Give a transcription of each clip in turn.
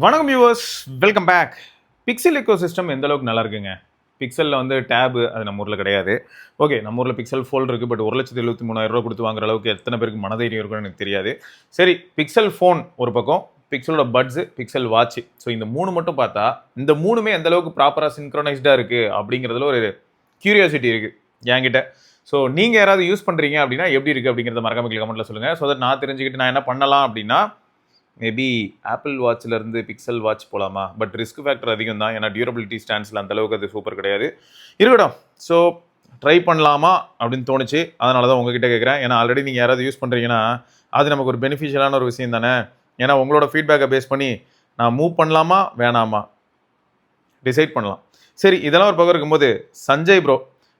வணக்கம் viewers, welcome back. Pixel ecosystem எந்த அளவுக்கு நல்லா இருக்குங்க. பிக்சலில் வந்து டேபு அது நம்ம ஊரில் கிடையாது. ஓகே, நம்ம ஊரில் பிக்சல் ஃபோல்டு இருக்குது. பட் 1,73,000 கொடுத்து வாங்குற அளவுக்கு எத்தனை பேருக்கு மனதைரியம் இருக்குன்னு எனக்கு தெரியாது. சரி, பிக்சல் ஃபோன் ஒரு பக்கம், பிக்சலோட பட்ஸு, பிக்சல் வாட்ச். ஸோ இந்த மூணு மட்டும் பார்த்தா இந்த மூணுமே எந்த அளவுக்கு ப்ராப்பராக சின்க்ரோனைஸ்டாக இருக்குது அப்படிங்கிறதுல ஒரு கியூரியாசிட்டி இருக்குது என்கிட்ட. ஸோ நீங்கள் யாராவது யூஸ் பண்ணுறீங்க அப்படின்னா எப்படி இருக்குது அப்படிங்கிறத மறக்காம கமெண்ட்டில் சொல்லுங்கள். ஸோ தட் நான் தெரிஞ்சுக்கிட்டு நான் என்ன பண்ணலாம் அப்படின்னா, மேபி ஆப்பிள் வாட்ச்லேருந்து பிக்சல் வாட்ச் போகலாமா. பட் ரிஸ்க் ஃபேக்டர் அதிகம் தான், ஏன்னா டியூரபிலிட்டி ஸ்டாண்ட்ஸில் அந்தளவுக்கு அது சூப்பர் கிடையாது. இருக்கட்டும், ஸோ ட்ரை பண்ணலாமா அப்படின்னு தோணுச்சு. அதனால தான் உங்ககிட்ட கேட்குறேன். ஏன்னா ஆல்ரெடி நீங்கள் யாராவது யூஸ் பண்ணுறீங்கன்னா அது நமக்கு ஒரு பெனிஃபிஷியலான ஒரு விஷயம் தானே. ஏன்னா உங்களோட ஃபீட்பேக்கை பேஸ் பண்ணி நான் மூவ் பண்ணலாமா வேணாமா டிசைட் பண்ணலாம். சரி, இதெல்லாம் ஒரு பக்கம் இருக்கும்போது சஞ்சய் ப்ரோ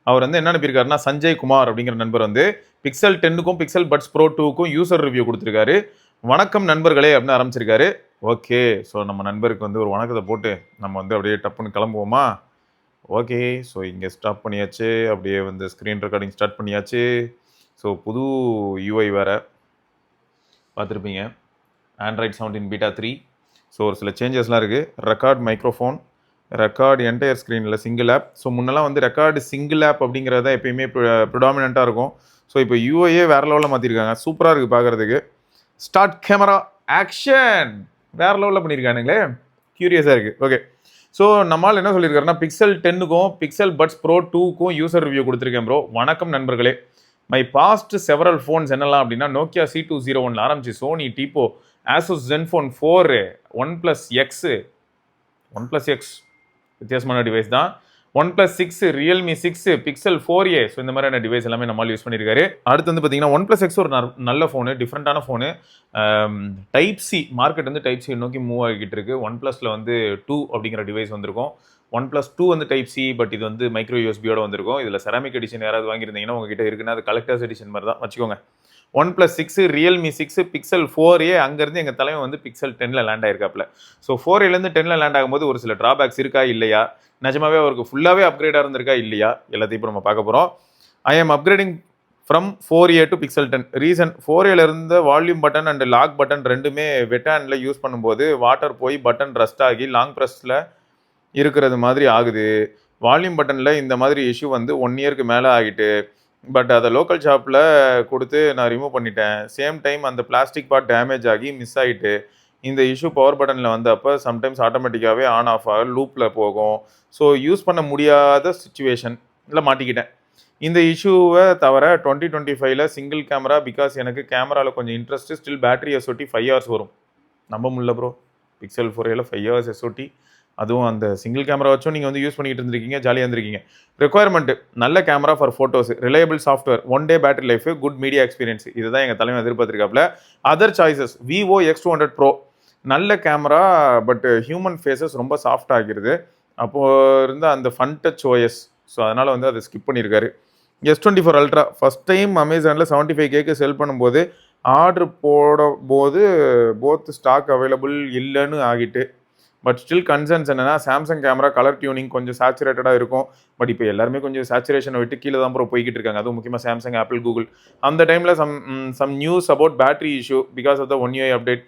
அவர் வந்து என்ன அனுப்பியிருக்காருன்னா, சஞ்சய் குமார் அப்படிங்கிற நண்பர் வந்து பிக்சல் 10க்கும் பிக்சல் பட்ஸ் ப்ரோ 2க்கும் யூசர் ரிவ்யூ கொடுத்துருக்காரு. வணக்கம் நண்பர்களே அப்படின்னு ஆரம்பிச்சிருக்காரு. ஓகே, ஸோ நம்ம நண்பருக்கு வந்து ஒரு வணக்கத்தை போட்டு நம்ம வந்து அப்படியே டப்புன்னு கிளம்புவோமா. ஓகே, ஸோ இங்கே ஸ்டாப் பண்ணியாச்சு. அப்படியே வந்து ஸ்க்ரீன் ரெக்கார்டிங் ஸ்டார்ட் பண்ணியாச்சு. ஸோ புது யூஐ வேறு பார்த்துருப்பீங்க, ஆண்ட்ராய்ட் 17 பீட்டா 3. ஸோ ஒரு சில சேஞ்சஸ்லாம் இருக்குது. ரெக்கார்ட் மைக்ரோஃபோன், ரெக்கார்டு என்டையர் ஸ்க்ரீனில் சிங்கிள் ஆப். ஸோ முன்னெல்லாம் வந்து ரெக்கார்டு சிங்கிள் ஆப் அப்படிங்கிறத எப்பயுமே ப்ரிடாமினண்ட்டாக இருக்கும். ஸோ இப்போ யூஐயே வேறு லெவலில் மாற்றிருக்காங்க. சூப்பராக இருக்குது பார்க்குறதுக்கு. ஸ்டார்ட் கேமரா ஆக்ஷன் வேறு லெவலில் பண்ணியிருக்கானுங்களே, க்யூரியஸாக இருக்குது. ஓகே, ஸோ நம்மளால் என்ன சொல்லியிருக்காருன்னா, பிக்சல் 10க்கும் பிக்சல் பட்ஸ் ப்ரோ 2க்கும் யூசர் ரிவ்யூ கொடுத்துருக்கேன் ப்ரோ. வணக்கம் நண்பர்களே. மை பாஸ்ட் செவரல் ஃபோன்ஸ் என்னெல்லாம் அப்படின்னா, நோக்கியா C201 ஆரம்பிச்சு சோனி, டீப்போ, ஆசூஸ் ஜென்ஃபோன் 4, OnePlus X வித்தியாசமான டிவைஸ் தான், OnePlus 6, Realme 6, Pixel 4a. So இந்த மாதிரியான டிவைஸ் எல்லாமே நம்மளால் யூஸ் பண்ணியிருக்காரு. அடுத்து வந்து பார்த்தீங்கன்னா OnePlus X ஒரு நல்ல ஃபோனு, டிஃப்ரெண்ட்டான ஃபோனு. டைப் சி மார்க்கெட் வந்து டைப் சி நோக்கி மூவ் ஆகிக்கிட்டு இருக்கு. OnePlusல வந்து 2 அப்படிங்கிற டிவைஸ் வந்திருக்கும். OnePlus 2 வந்து டைப் சி, பட் இது வந்து மைக்ரோ யூஎஸ்பியோட வந்திருக்கும். இதில் செராமிக் எடிஷன் யாராவது வாங்கியிருந்தீங்கன்னா உங்ககிட்ட இருக்குன்னா அது கலெக்டர்ஸ் எடிஷன் மாதிரி தான் வச்சுக்கோங்க. OnePlus 6, Realme 6, Pixel 4a. அங்கேருந்து எங்கள் தலைவன் வந்து Pixel 10ல லேண்ட் ஆயிருக்காப்ல. ஸோ 4aலேருந்து 10ல லேண்ட் ஆகும்போது ஒரு சில ட்ராபேக்ஸ் இருக்கா இல்லையா, நிஜமாவே அவருக்கு ஃபுல்லாகவே அப்கிரேடாக இருந்திருக்கா இல்லையா, எல்லாத்தையும் இப்போ நம்ம பார்க்க போகிறோம். I am upgrading from 4a to Pixel 10. Reason 4aல இருந்த volume button and lock button ரெண்டுமே வெட் ஹேண்டில் யூஸ் பண்ணும்போது வாட்டர் போய் பட்டன் ரஸ்ட் ஆகி லாங் ப்ரெஸ்ஸில் இருக்கிறது மாதிரி ஆகுது. வால்யூம் பட்டனில் இந்த மாதிரி இஷ்யூ வந்து 1 இயருக்கு மேலே ஆகிட்டு, பட் அதை லோக்கல் ஷாப்பில் கொடுத்து நான் ரிமூவ் பண்ணிட்டேன். சேம் டைம் அந்த பிளாஸ்டிக் பார்ட் டேமேஜ் ஆகி மிஸ் ஆகிட்டு, இந்த இஷ்யூ பவர் பட்டனில் வந்தப்போ சம்டைம்ஸ் ஆட்டோமேட்டிக்காகவே ஆன் ஆஃப் ஆக லூப்பில் போகும். ஸோ யூஸ் பண்ண முடியாத சுச்சுவேஷனில் மாட்டிக்கிட்டேன். இந்த இஷ்யூவை தவிர 2025ல் சிங்கிள் கேமரா, பிகாஸ் எனக்கு கேமராவில் கொஞ்சம் interest. Still battery SOT 5 hours வரும். நம்ப முடியல ப்ரோ, பிக்சல் 4aல 5 hours SOT, அதுவும் அந்த சிங்கிள் கேமரா வச்சும் நீங்கள் வந்து யூஸ் பண்ணிக்கிட்டு இருந்திருக்கீங்க, ஜாலியாக இருந்திருக்கீங்க. ரெக்குயர்மெண்ட் நல்ல camera for photos, reliable software, 1 day battery life, good media experience. இதுதான் எங்கள் தலைமை எதிர்பார்த்துருக்காப்புல. Other choices, Vivo X200 Pro நல்ல கேமரா, பட் ஹியூமன் ஃபேஸஸ் ரொம்ப சாஃப்ட் ஆகிருது. அப்போது இருந்த அந்த ஃபன் டச் OS, ஸோ அதனால் வந்து அதை ஸ்கிப் பண்ணியிருக்காரு. S24 Ultra ஃபஸ்ட் டைம் அமேசானில் 75Kக்கு செல் பண்ணும்போது ஆர்டர் போடும்போது போத் ஸ்டாக் அவைலபிள் இல்லைன்னு ஆகிட்டு. பட் ஸ்டில் கன்சர்ன்ஸ் என்னென்னா, சாம்சங் கேமரா கலர் டியூனிங் கொஞ்சம் சேச்சுரேட்டடாக இருக்கும். பட் இப்போ எல்லாருமே கொஞ்சம் சேச்சுரேஷனை விட்டு கீழே தான் ப்ரோ போய்கிட்டு இருக்காங்க. அதுவும் முக்கியமாக சாம்சங், ஆப்பிள், கூகுள். அந்த டைமில் some news about battery issue because of the 1 UI update.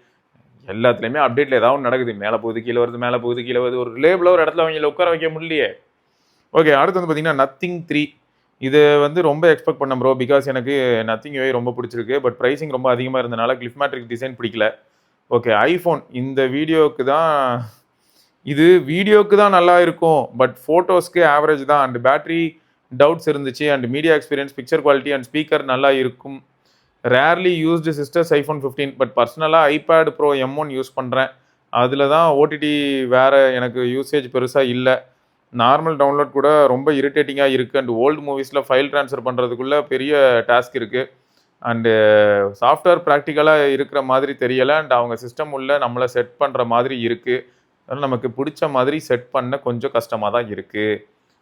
எல்லாத்துலேயுமே அப்டேட்டில் ஏதாவது ஒன்று நடக்குது, மேலே போகுது கீழே வருது, மேலே போகுது கீழே வருது. ஒரு ரிலேபிளாக ஒரு இடத்துல அவங்கள உட்கார வைக்க முடியலையே. ஓகே, அடுத்து வந்து பார்த்தீங்கன்னா Nothing 3. இது வந்து ரொம்ப எக்ஸ்பெக்ட் பண்ண ப்ரோ, பிகாஸ் எனக்கு Nothing UI ரொம்ப பிடிச்சிருக்கு. பட் ப்ரைஸிங் ரொம்ப அதிகமாக இருந்தனால கிளிஃப் மேட்ரிக்ஸ் டிசைன் பிடிக்கல. ஓகே, ஐஃபோன் இந்த வீடியோவுக்கு தான் நல்லா இருக்கும், பட் ஃபோட்டோஸ்க்கு ஆவரேஜ் தான். அண்ட் பேட்டரி டவுட்ஸ் இருந்துச்சு. And media experience, picture quality and speaker நல்லா இருக்கும். Rarely used sisters iPhone 15. But பர்சனலாக iPad Pro M1 யூஸ் பண்ணுறேன். அதில் தான் OTT வேறு எனக்கு யூசேஜ் பெருசாக இல்லை. நார்மல் டவுன்லோட் கூட ரொம்ப இரிட்டேட்டிங்காக இருக்குது. அண்ட் ஓல்டு மூவிஸில் ஃபைல் ட்ரான்ஸ்ஃபர் பண்ணுறதுக்குள்ளே பெரிய டாஸ்க் இருக்குது. அண்டு சாஃப்ட்வேர் ப்ராக்டிக்கலாக இருக்கிற மாதிரி தெரியலை. அண்ட் அவங்க சிஸ்டம் உள்ள நம்மளை செட் பண்ணுற மாதிரி இருக்குது. அதனால் நமக்கு பிடிச்ச மாதிரி செட் பண்ண கொஞ்சம் கஷ்டமாக தான் இருக்குது.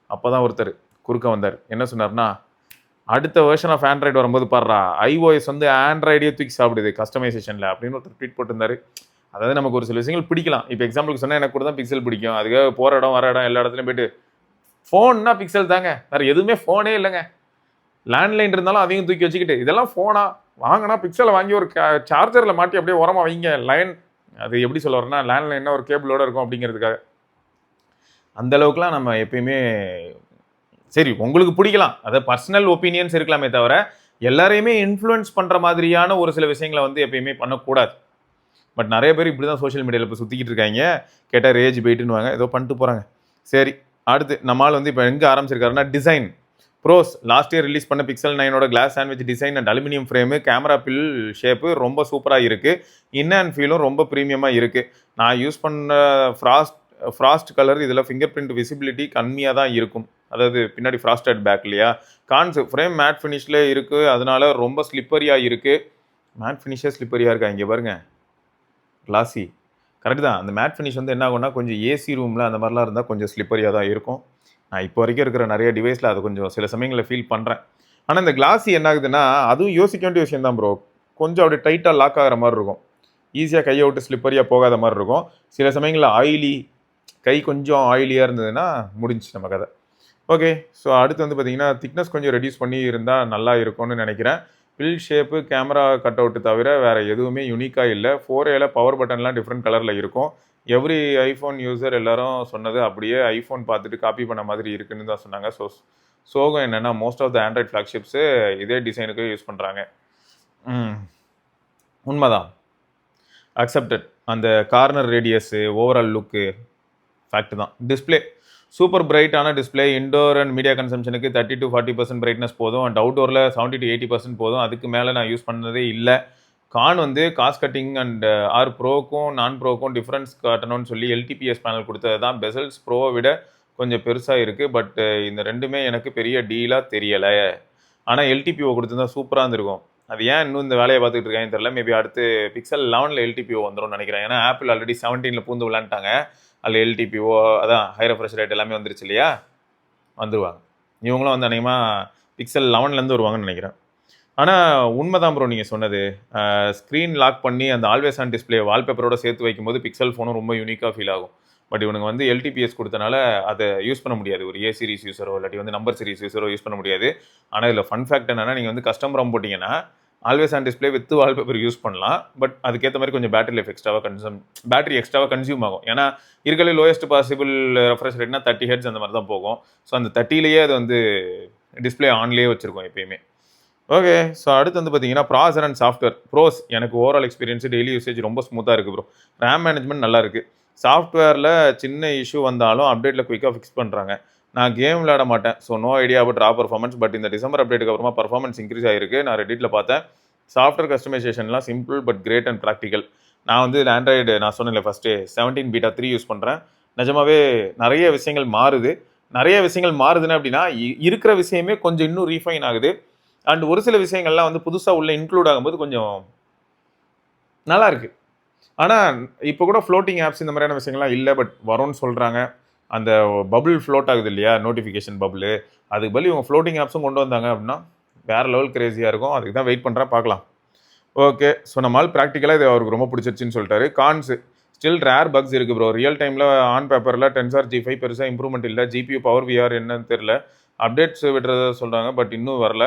அப்போ தான் ஒருத்தர் குறுக்க வந்தார். என்ன சொன்னார்னா, அடுத்த வெர்ஷன் ஆஃப் ஆண்ட்ராய்டு வரும்போது பாடுறா iOS வந்து ஆண்ட்ராய்டே தூக்கி சாப்பிடுது கஸ்டமைசேஷனில் அப்படின்னு ஒருத்தர் ட்வீட் போட்டிருந்தாரு. அதாவது நமக்கு ஒரு சில விஷயங்கள் பிடிக்கலாம். இப்போ எக்ஸாம்பிளுக்கு சொன்னால் எனக்கு கூட தான் பிக்சல் பிடிக்கும். அதுக்காக போகிற இடம் வர இடம் எல்லா இடத்துலையும் போய்ட்டு ஃபோன்னா பிக்சல் தாங்க, வேறு எதுவுமே ஃபோனே இல்லைங்க. லேண்ட்லைன் இருந்தாலும் அதையும் தூக்கி வச்சுக்கிட்டு இதெல்லாம் ஃபோனா வாங்கினா பிக்சலை வாங்கி ஒரு சார்ஜரில் மாட்டி அப்படியே உரமாக வைங்க, லைன் அது எப்படி சொல்ல வரேன்னா லேண்ட்லைன் என்ன ஒரு கேபிளோட இருக்கும் அப்படிங்கிறதுக்காக. அந்த அளவுக்குலாம் நம்ம எப்பயுமே சரி உங்களுக்கு பிடிக்கலாம், அதை பர்சனல் ஒப்பீனியன்ஸ் இருக்கலாமே தவிர எல்லாரையுமே இன்ஃப்ளூயன்ஸ் பண்ணுற மாதிரியான ஒரு சில விஷயங்களை வந்து எப்பயுமே பண்ணக்கூடாது. பட் நிறைய பேர் இப்படி தான் சோஷியல் மீடியாவில் இப்போ சுற்றிக்கிட்டு இருக்காங்க. கேட்டால் ரேஜ் போயிட்டுன்னு ஏதோ பண்ணிட்டு போகிறாங்க. சரி, அடுத்து நம்மால் வந்து இப்போ எங்கே ஆரம்பிச்சிருக்காருன்னா design pros last year release பண்ண பிக்சல் 9ஓட glass sandwich design and aluminium frame camera pill shape ரொம்ப சூப்பராக இருக்குது. இன் அண்ட் ஃபீலும் ரொம்ப ப்ரீமியமாக இருக்குது. நான் யூஸ் பண்ண ஃப்ராஸ்ட் கலர் இதில் ஃபிங்கர் பிரிண்ட் விசிபிலிட்டி கம்மியாக தான் இருக்கும். அதாவது பின்னாடி ஃப்ராஸ்டட் பேக் இல்லையா. கான்ஸ் ஃப்ரேம் மேட் ஃபினிஷில் இருக்குது, அதனால ரொம்ப ஸ்லிப்பரியாக இருக்குது. மேட் ஃபினிஷே ஸ்லிப்பரியாக இருக்கா இங்கே பாருங்கள், கிளாஸி கரெக்ட் தான். அந்த மேட் ஃபினிஷ் வந்து என்ன ஆகும்னா கொஞ்சம் ஏசி ரூமில் அந்த மாதிரிலாம் இருந்தால் கொஞ்சம் ஸ்லிப்பரியாக தான் இருக்கும். நான் இப்போ வரைக்கும் இருக்கிற நிறைய டிவைஸில் அது கொஞ்சம் சில சமயங்களில் ஃபீல் பண்ணுறேன். ஆனால் இந்த கிளாஸி என்ன ஆகுதுன்னா அதுவும் யோசிக்க வேண்டிய விஷயம் தான் ப்ரோ. கொஞ்சம் அப்படி டைட்டாக லாக் ஆகிற மாதிரி இருக்கும், ஈஸியாக கையை விட்டு ஸ்லிப்பரியாக போகாத மாதிரி இருக்கும். சில சமயங்களில் ஆயிலி கை கொஞ்சம் ஆயிலியாக இருந்ததுன்னா முடிஞ்சு நம்ம கதை. ஓகே, ஸோ அடுத்து வந்து பார்த்தீங்கன்னா திக்னஸ் கொஞ்சம் ரெடியூஸ் பண்ணி இருந்தால் நல்லா இருக்கும்னு நினைக்கிறேன். Bill shape camera cut out தவிர வேறு எதுவுமே யூனிக்காக இல்லை. 4Aல பவர் பட்டன்லாம் டிஃப்ரெண்ட் கலரில் இருக்கும். எவ்ரி ஐஃபோன் யூசர் எல்லாரும் சொன்னது அப்படியே ஐஃபோன் பார்த்துட்டு காப்பி பண்ண மாதிரி இருக்குன்னு தான் சொன்னாங்க. ஸோ சோகம் என்னென்னா most of the Android flagships இதே டிசைனுக்கு யூஸ் பண்ணுறாங்க. உண்மைதான், அக்செப்டட். அந்த corner radius overall look fact தான். டிஸ்பிளே சூப்பர் பிரைட்டான டிஸ்பிளே. இண்டோர் அண்ட் மீடியா கன்சம்ஷனுக்கு 30 to 40% பிரைட்னஸ் போதும். அண்ட் அவுட்டோரில் 70 to 80% போதும். அதுக்கு மேலே நான் யூஸ் பண்ணதே இல்லை. கான் வந்து காஸ்ட் கட்டிங் அண்ட் ப்ரோக்கும் நான் ப்ரோக்கும் டிஃப்ரென்ஸ் காட்டணும்னு சொல்லி எல்டிபிஎஸ் பேனல் கொடுத்தது தான். பெசல்ஸ் ப்ரோவை விட கொஞ்சம் பெருசாக இருக்குது. பட் இந்த ரெண்டுமே எனக்கு பெரிய டீலாக தெரியலை. ஆனால் எல்டிபிஓ கொடுத்துருந்தா சூப்பராக இருந்திருக்கும். அது ஏன் இன்னும் இந்த வேலையை பார்த்துட்டு இருக்கேன்னு தெரியல. மேபி அடுத்து பிக்சல் 11ல் எல்டிபிஓ வந்துடும் நினைக்கிறேன். ஏன்னா ஆப்பிள் ஆல்ரெடி 17ல் பூந்து விளாண்டாங்க. அதில் எல்டிபிஓ அதான் ஹை ரெஃப்ரெஷ் ரேட் எல்லாமே வந்துருச்சு இல்லையா, வந்துடுவாங்க. இவங்களும் வந்து அநேகமாக பிக்சல் 11லேருந்து வருவாங்கன்னு நினைக்கிறேன். ஆனால் உண்மை தான் ப்ரோ நீங்கள் சொன்னது. ஸ்க்ரீன் லாக் பண்ணி அந்த ஆல்வேஸ் ஆன் டிஸ்பிளே வால்பேப்பரோட சேர்த்து வைக்கும்போது பிக்சல் ஃபோனும் ரொம்ப யூனிக்காக ஃபீல் ஆகும். பட் இவனுங்க வந்து எல்டிபிஎஸ் கொடுத்தனால அதை யூஸ் பண்ண முடியாது. ஒரு ஏ சீரிஸ் யூஸரோ இல்லாட்டி வந்து நம்பர் சீரிஸ் யூஸரோ யூஸ் பண்ண முடியாது. ஆனால் இதில் ஃபன் ஃபேக்ட் என்னென்னா நீங்கள் வந்து கஸ்டம் ரோம் போட்டிங்கன்னா always on display with wallpaper use பண்ணலாம். பட் அதுக்கேற்ற மாதிரி கொஞ்சம் பேட்டரி லைஃப் பேட்டரி எக்ஸ்ட்ராவாக கன்சியூம் ஆகும். ஏன்னா இருக்கிற லோயஸ்ட் பாசிபிள் ரெஃப்ரெஷ் ரேட்னா 30 Hz அந்த மாதிரி தான் போகும். ஸோ அந்த 30லேயே அது வந்து டிஸ்பிளே ஆன்லேயே வச்சுருக்கோம் எப்பயுமே. ஓகே, ஸோ அடுத்து வந்து பார்த்தீங்கன்னா ப்ராசர் அண்ட் சாஃப்ட்வேர். ப்ரோஸ் எனக்கு ஓவரால் எக்ஸ்பீரியன்ஸு டெய்லி யூசேஜ் ரொம்ப ஸ்மூத்தாக இருக்குது ப்ரோ. ரேம் மேனேஜ்மெண்ட் நல்லா இருக்குது. சாஃப்ட்வேரில் சின்ன இஷ்யூ வந்தாலும் அப்டேட்டில் குயிக்காக ஃபிக்ஸ் பண்ணுறாங்க. நான் கேம் விளையாட மாட்டேன், so no idea but raw performance. But இந்த டிசம்பர் அப்டேட்டுக்கு அப்புறமா பர்ஃபார்மன்ஸ் இன்க்ரீஸ் ஆகிருக்கு. நான் ரெடிட்டில் பார்த்தேன். சாஃப்ட்வேர் கஸ்டமைசேஷன்லாம் simple but great and practical. நான் வந்து ஆண்ட்ராய்டு நான் சொன்னேன்ல ஃபஸ்ட்டு 17 beta 3 யூஸ் பண்ணுறேன். நிஜமாவே நிறைய விஷயங்கள் மாறுது. நிறைய விஷயங்கள் மாறுதுன்னு அப்படின்னா இருக்கிற விஷயமே கொஞ்சம் இன்னும் ரீஃபைன் ஆகுது. அண்ட் ஒரு சில விஷயங்கள்லாம் வந்து புதுசாக உள்ள இன்க்ளூட் ஆகும்போது கொஞ்சம் நல்லா இருக்குது. ஆனால் இப்போ கூட ஃப்ளோட்டிங் ஆப்ஸ் இந்த மாதிரியான விஷயங்கள்லாம் இல்லை, பட் வரும்னு சொல்கிறாங்க. அந்த பபுள் ஃப்ளோட் ஆகுது இல்லையா, நோட்டிஃபிகேஷன் பபுள், அதுக்கு பதில் இவங்க ஃப்ளோட்டிங் ஆப்ஸும் கொண்டு வந்தாங்க அப்படின்னா வேறு லெவல் கிரேஸியாக இருக்கும். அதுக்கு தான் வெயிட் பண்ணுறேன், பார்க்கலாம். ஓகே, ஸோ நம்மால் ப்ராக்டிக்கலாக இது அவருக்கு ரொம்ப பிடிச்சிருச்சுன்னு சொல்லிட்டாரு. கான்ஸு ஸ்டில் ரேர் பக்ஸ் இருக்குது ப்ரோ. ரியல் டைமில் ஆன் பேப்பரில் டென்சார் G5 பெருசாக இம்ப்ரூவ்மெண்ட் இல்லை. ஜிபியூ பவர் விஆர் என்னன்னு தெரில. அப்டேட்ஸ் விடுறத சொல்கிறாங்க, பட் இன்னும் வரல.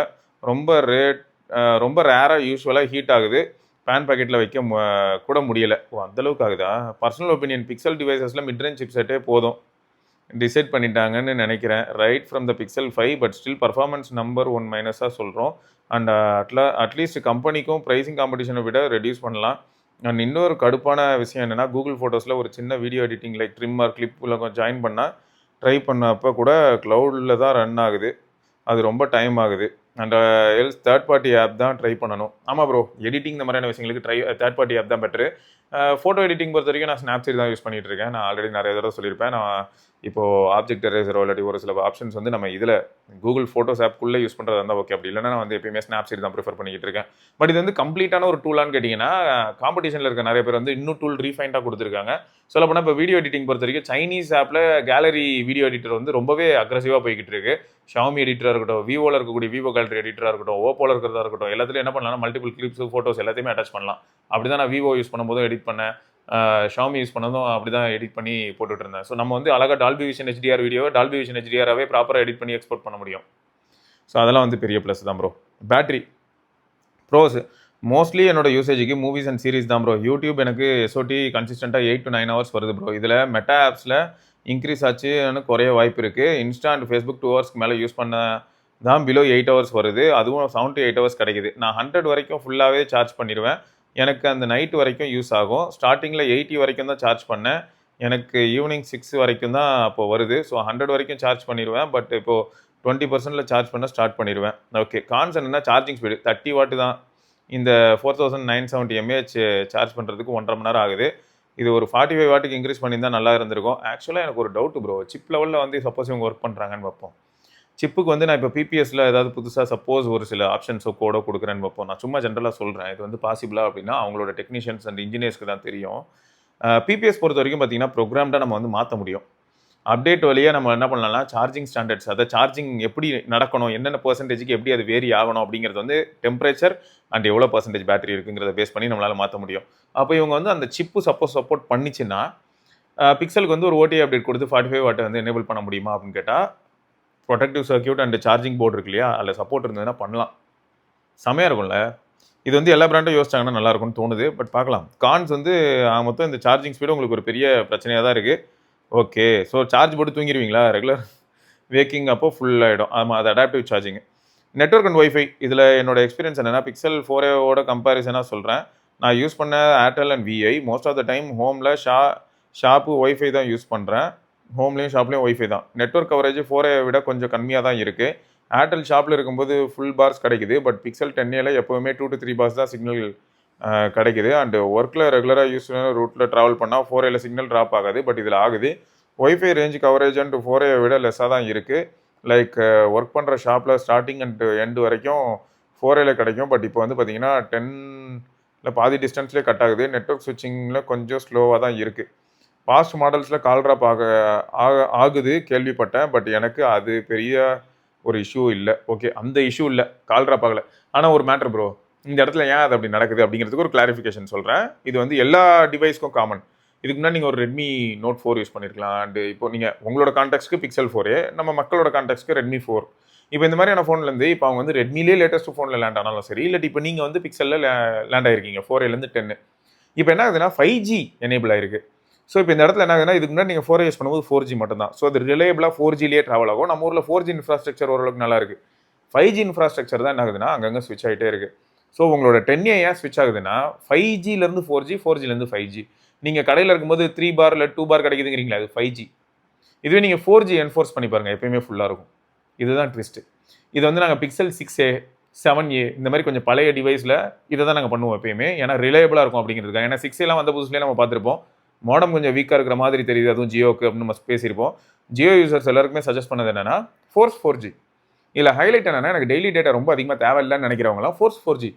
ரொம்ப ரேராக யூஸ்வலாக ஹீட் ஆகுது. பேன் பாக்கெட்டில் வைக்க கூட முடியலை. அந்தளவுக்கு ஆகுதா? பர்சனல் ஒப்பீனியன், பிக்சல் டிவைசஸில் மிட்ரேஞ்ச் சிப்செட்டே போதும் டிசைட் பண்ணிட்டாங்கன்னு நினைக்கிறேன். Right from the pixel 5 but still performance number 1 மைனஸாக சொல்கிறோம். அண்ட் அட்லீஸ்ட் கம்பெனிக்கும் ப்ரைஸிங் காம்படிஷனை விட ரெடியூஸ் பண்ணலாம். அண்ட் இன்னொரு கடுப்பான விஷயம் என்னென்னா கூகுள் ஃபோட்டோஸில் ஒரு சின்ன video editing like trim or கிளிப்பில் ஜாயின் பண்ணால் ட்ரை பண்ணப்போ கூட க்ளவுடில் தான் ரன் ஆகுது. அது ரொம்ப டைம் ஆகுது. And else third party app தான் ட்ரை பண்ணணும். ஆமாம் ப்ரோ, எடிட்டிங் இந்த மாதிரியான விஷயங்களுக்கு தேர்ட் பார்ட்டி ஆப் தான் பெட்ரு. ஃபோட்டோ எடிட்டிங் பொறுத்த வரைக்கும் நான் ஸ்னாப்சீட் தான் யூஸ் பண்ணிகிட்டு இருக்கேன். நான் ஆல்ரெடி நிறைய தடவை சொல்லியிருப்பேன். நான் இப்போது ஆப்ஜெக்ட் எரேசரோ இல்லாட்டி ஒரு சில ஆப்ஷன்ஸ் வந்து நம்ம இதில் கூகுள் ஃபோட்டோஸ் ஆப்க்குள்ளே யூஸ் பண்ணுறது இருந்தால் ஓகே. அப்படி இல்லைன்னா நான் வந்து எப்பயுமே ஸ்னாப்சீட் தான் ப்ரிஃபர் பண்ணிக்கிட்டு இருக்கேன். பட் இது வந்து கம்ப்ளீட்டான ஒரு டூலான்னு கேட்டிங்கன்னா காம்படிஷனில் இருக்க நிறைய பேர் வந்து இன்னும் டூல் ரீஃபைண்டாக கொடுத்துருக்காங்க. சொல்லப்போனால் இப்போ வீடியோ எடிட்டிங் பொறுத்த வரைக்கும் சைனீஸ் ஆப்பில் கேலரி வீடியோ எடிட்டர் வந்து ரொம்பவே அக்ரெசிவாக போய்கிட்டு இருக்கு. ஷாமி எடிட்டராக இருக்கட்டும், விவோவில் இருக்கக்கூடிய விவோ கேலரி எடிட்டராக இருக்கட்டும், ஓப்போவில் இருக்கிறதா இருக்கட்டும், எல்லாத்துலையும் என்ன பண்ணலாம், மல்டிபிள் கிளிப்ஸ் ஃபோட்டோஸ் எல்லாத்தையுமே அட்டாச் பண்ணலாம். அப்படி தான் நான் விவோ யூஸ் பண்ணும்போதும் எடிட் பண்ணேன், ஷாமி யூஸ் பண்ணதும் அப்படி தான் எடிட் பண்ணி போட்டுட்டு இருந்தேன். ஸோ நம்ம வந்து அழகாக டால்பி விஷன் HDR வீடியோவை டால்பி விஷன் HDRாவே ப்ராப்பராக எடிட் பண்ணி எக்ஸ்போர்ட் பண்ண முடியும். ஸோ அதெல்லாம் வந்து பெரிய ப்ளஸ் தான் ப்ரோ. பேட்டரி ப்ரோஸ் மோஸ்ட்லி என்னோட யூசேஜுக்கு மூவிஸ் அண்ட் சீரிஸ் தான் ப்ரோ. யூடியூப் எனக்கு எஸ்ஓடி கன்சிஸ்டன்ட்டாக 8 to 9 ஹவர்ஸ் வருது ப்ரோ. இதில் மெட்டா ஆப்ஸில் இன்க்ரீஸ் ஆச்சுன்னு குறைய வாய்ப்பு இருக்குது. இன்ஸ்டா அண்ட் ஃபேஸ்புக் 2 ஹவர்ஸ்க்கு மேலே யூஸ் பண்ண தான் பிலோ 8 ஹவர்ஸ் வருது. அதுவும் 7 to 8 ஹவர்ஸ் கிடைக்குது. நான் 100 வரைக்கும் ஃபுல்லாகவே சார்ஜ் பண்ணிடுவேன். எனக்கு அந்த நைட் வரைக்கும் யூஸ் ஆகும். ஸ்டார்டிங்கில் 80 வரைக்கும் தான் சார்ஜ் பண்ணேன். எனக்கு ஈவினிங் 6 வரைக்கும் தான் அப்போது வருது. ஸோ 100 வரைக்கும் சார்ஜ் பண்ணிடுவேன். பட் இப்போது 20% சார்ஜ் பண்ண ஸ்டார்ட் பண்ணிடுவேன். ஓகே, கான்ஸ் என்னன்னா சார்ஜிங் ஸ்பீடு 30 வாட் தான். இந்த 4970 mAh சார்ஜ் பண்ணுறதுக்கு 1.5 மணி நேரம் ஆகுது. இது ஒரு 45 வாட்டுக்கு இன்க்ரீஸ் பண்ணியிருந்தால் நல்லா இருந்திருக்கும். ஆக்சுவலாக எனக்கு ஒரு டவுட் ப்ரோ. சிப் லெவலில் வந்து சப்போஸ் இவங்க ஒர்க் பண்ணுறாங்கன்னு வைப்போம். சிப்புக்கு வந்து நான் இப்போ பிபிஎஸ்ல ஏதாவது புதுசாக சப்போஸ் ஒரு சில ஆப்ஷன்ஸோ கோடோ கொடுக்குறேன்னு வைப்போம். நான் சும்மா ஜென்ரலாக சொல்கிறேன். இது வந்து பாசிபிளா அப்படின்னா அவங்களோட டெக்னீஷியன்ஸ் அண்ட் இன்ஜினியர்ஸ்க்கு தான் தெரியும். பிபிஎஸ் பொறுத்த வரைக்கும் பார்த்தீங்கன்னா ப்ரோக்ராம்டாக நம்ம வந்து மாற்ற முடியும். அப்டேட் வழியாக நம்ம என்ன பண்ணலாம்னா சார்ஜிங் ஸ்டாண்டர்ட்ஸ், அதாவது சார்ஜிங் எப்படி நடக்கணும், என்னென்ன பர்சன்டேஜுக்கு எப்படி அது வேரி ஆகணும் அப்படிங்கிறது வந்து டெம்பரேச்சர் அண்ட் எவ்வளோ பர்சன்டேஜ் பேட்டரி இருக்குங்கிறத பேஸ் பண்ணி நம்மளால் மாற்ற முடியும். அப்போ இவங்க வந்து அந்த சிப்பு சப்போர்ட் பண்ணிச்சுன்னா பிக்சலுக்கு வந்து ஒரு ஓடிஏ அப்டேட் கொடுத்து 45 வாட்டை வந்து எனேபிள் பண்ண முடியுமா அப்படின்னு கேட்டால் protective circuit and charging board இருக்கு இல்லையா, அதில் சப்போர்ட் இருந்ததுன்னா பண்ணலாம். செமையாக இருக்கும்ல. இது வந்து எல்லா பிராண்டும் யோசிச்சாங்கன்னா நல்லா இருக்கும்னு தோணுது. பட் பார்க்கலாம். கான்ஸ் வந்து மொத்தம் இந்த சார்ஜிங் ஸ்பீடு உங்களுக்கு ஒரு பெரிய பிரச்சனையாக தான் இருக்குது. ஓகே, ஸோ சார்ஜ் போட்டு தூங்கிடுவீங்களா? ரெகுலர் வேக்கிங் அப்போ ஃபுல் ஆகிடும். ஆமாம், அது adaptive charging. Network and wifi இதில் என்னோட எக்ஸ்பீரியன்ஸ் என்னென்னா பிக்சல் 4a கம்பேரிசனாக சொல்கிறேன். நான் யூஸ் பண்ண Airtel and Vi. Most of the time ஹோமில் ஷாப்பு ஒய்ஃபை தான் யூஸ் பண்ணுறேன். ஹோம்லேயும் ஷாப்லேயும் ஒய்ஃபை தான். நெட்வொர்க் கவரேஜ் 4a விட கொஞ்சம் கம்மியாக தான் இருக்குது. ஏர்டெல் ஷாப்பில் இருக்கும்போது ஃபுல் பார்ஸ் கிடைக்குது. பட் பிக்சல் 10a எப்போவுமே 2 to 3 பார்ஸ் தான் சிக்னல் கிடைக்குது. அண்டு ஒர்க்கில் ரெகுலராக யூஸ் ரூட்டில் ட்ராவல் பண்ணால் 4a சிக்னல் ட்ராப் ஆகாது. பட் இதில் ஆகுது. Wifi range coverage and 4a விட லெஸ்ஸாக தான் இருக்குது. லைக் ஒர்க் பண்ணுற ஷாப்பில் ஸ்டார்டிங் அண்ட் எண்டு வரைக்கும் 4a கிடைக்கும். பட் இப்போ வந்து பார்த்தீங்கன்னா 10 பாதி டிஸ்டன்ஸ்லேயே கட் ஆகுது. நெட்வொர்க் ஸ்விட்சிங்கில் கொஞ்சம் ஸ்லோவாக தான் இருக்குது. பாஸ்ட் மாடல்ஸில் கால் ட்ராப் ஆகுது கேள்விப்பட்டேன். பட் எனக்கு அது பெரிய ஒரு இஷ்யூ இல்லை. ஓகே, அந்த இஷ்யூ இல்லை, கால் ட்ராப் ஆகலை. ஆனால் ஒரு மேட்ரு ப்ரோ, இந்த இடத்துல ஏன் அது அப்படி நடக்குது அப்படிங்கிறதுக்கு ஒரு கிளாரிஃபிகேஷன் சொல்கிறேன். இது வந்து எல்லா டிவைஸ்க்கும் காமன். இதுக்கு முன்னாடி நீங்கள் ஒரு ரெட்மி நோட் 4 யூஸ் பண்ணியிருக்கலாம். அண்டு இப்போ நீங்கள் உங்களோட கான்டெக்ட்ஸ்க்கு பிக்சல் 4a, நம்ம மக்களோட கான்டெக்ட்ஸ்க்கு ரெட்மி 4. இப்போ இந்த மாதிரியான ஃபோன்லேருந்து இப்போ அவங்க வந்து ரெட்மிலே லேட்டஸ்ட் ஃபோனில் லேண்ட் ஆனாலும் சரி, இல்லாட்டி இப்போ நீங்கள் வந்து பிக்சலில் லேண்ட் ஆகிருக்கீங்க 4aலேருந்து 10. இப்போ என்ன ஆகுதுன்னா 5G எனேபிள் ஆயிருக்கு. ஸோ இப்போ இந்த இடத்துல என்ன ஆகுதுன்னா இதுக்கு முன்னாடி நீங்கள் 4a யூஸ் பண்ணும்போது 4G மட்டும் தான். ஸோ அது ரிலேபிளாக 4Gலேயே ட்ராவல் ஆகும். நம்ம ஊரில் 4G இன்ஃப்ராஸ்ட்ரக்சர் ஓரளவுக்கு நல்லா இருக்குது. 5G இன்ஃப்ராஸ்ட்ரக்சர் தான் என்ன ஆகுதுன்னா அங்கங்கே ஸ்விட்ச் ஆகிட்டே இருக்குது. ஸோ உங்களோட 10a ஏன் ஸ்விட்ச் ஆகுதுன்னா 5Gலேருந்து 4G, 4Gலேருந்து 5G. நீங்கள் கடையில் இருக்கும்போது 3 பார் இல்லை 2 பார் கிடைக்குதுங்கிறீங்களா, அது 5G. இதுவே நீங்கள் 4G என்ஃபோர்ஸ் பண்ணி பாருங்கள், எப்பயுமே ஃபுல்லாக இருக்கும். இதுதான் ட்விஸ்ட்டு. இது வந்து நாங்கள் பிக்சல் 6a 7a இந்த மாதிரி கொஞ்சம் பழைய டிவைஸில் இதை தான் நாங்கள் பண்ணுவோம் எப்பயுமே. ஏன்னா ரிலையபிளாக இருக்கும் அப்படிங்கிறதுக்காக. ஏன்னா 6a வந்த புதுசுலேயே நம்ம பார்த்துருப்போம். மாடம் கொஞ்சம் வீக்காக இருக்கிற மாதிரி தெரியுது, அதுவும் ஜியோக்கு அப்படின்னு நம்ம பேசியிருப்போம். ஜியோ யூசர்ஸ் எல்லாருக்குமே சஜஸ்ட் பண்ணது என்னன்னா ஃபோர்ஸ் 4G. இதில் ஹைலைட் என்னன்னா எனக்கு டெய்லி டேட்டா ரொம்ப அதிகமாக தேவையில்லைன்னு நினைக்கிறவங்களாம் ஃபோர்ஸ் 4G.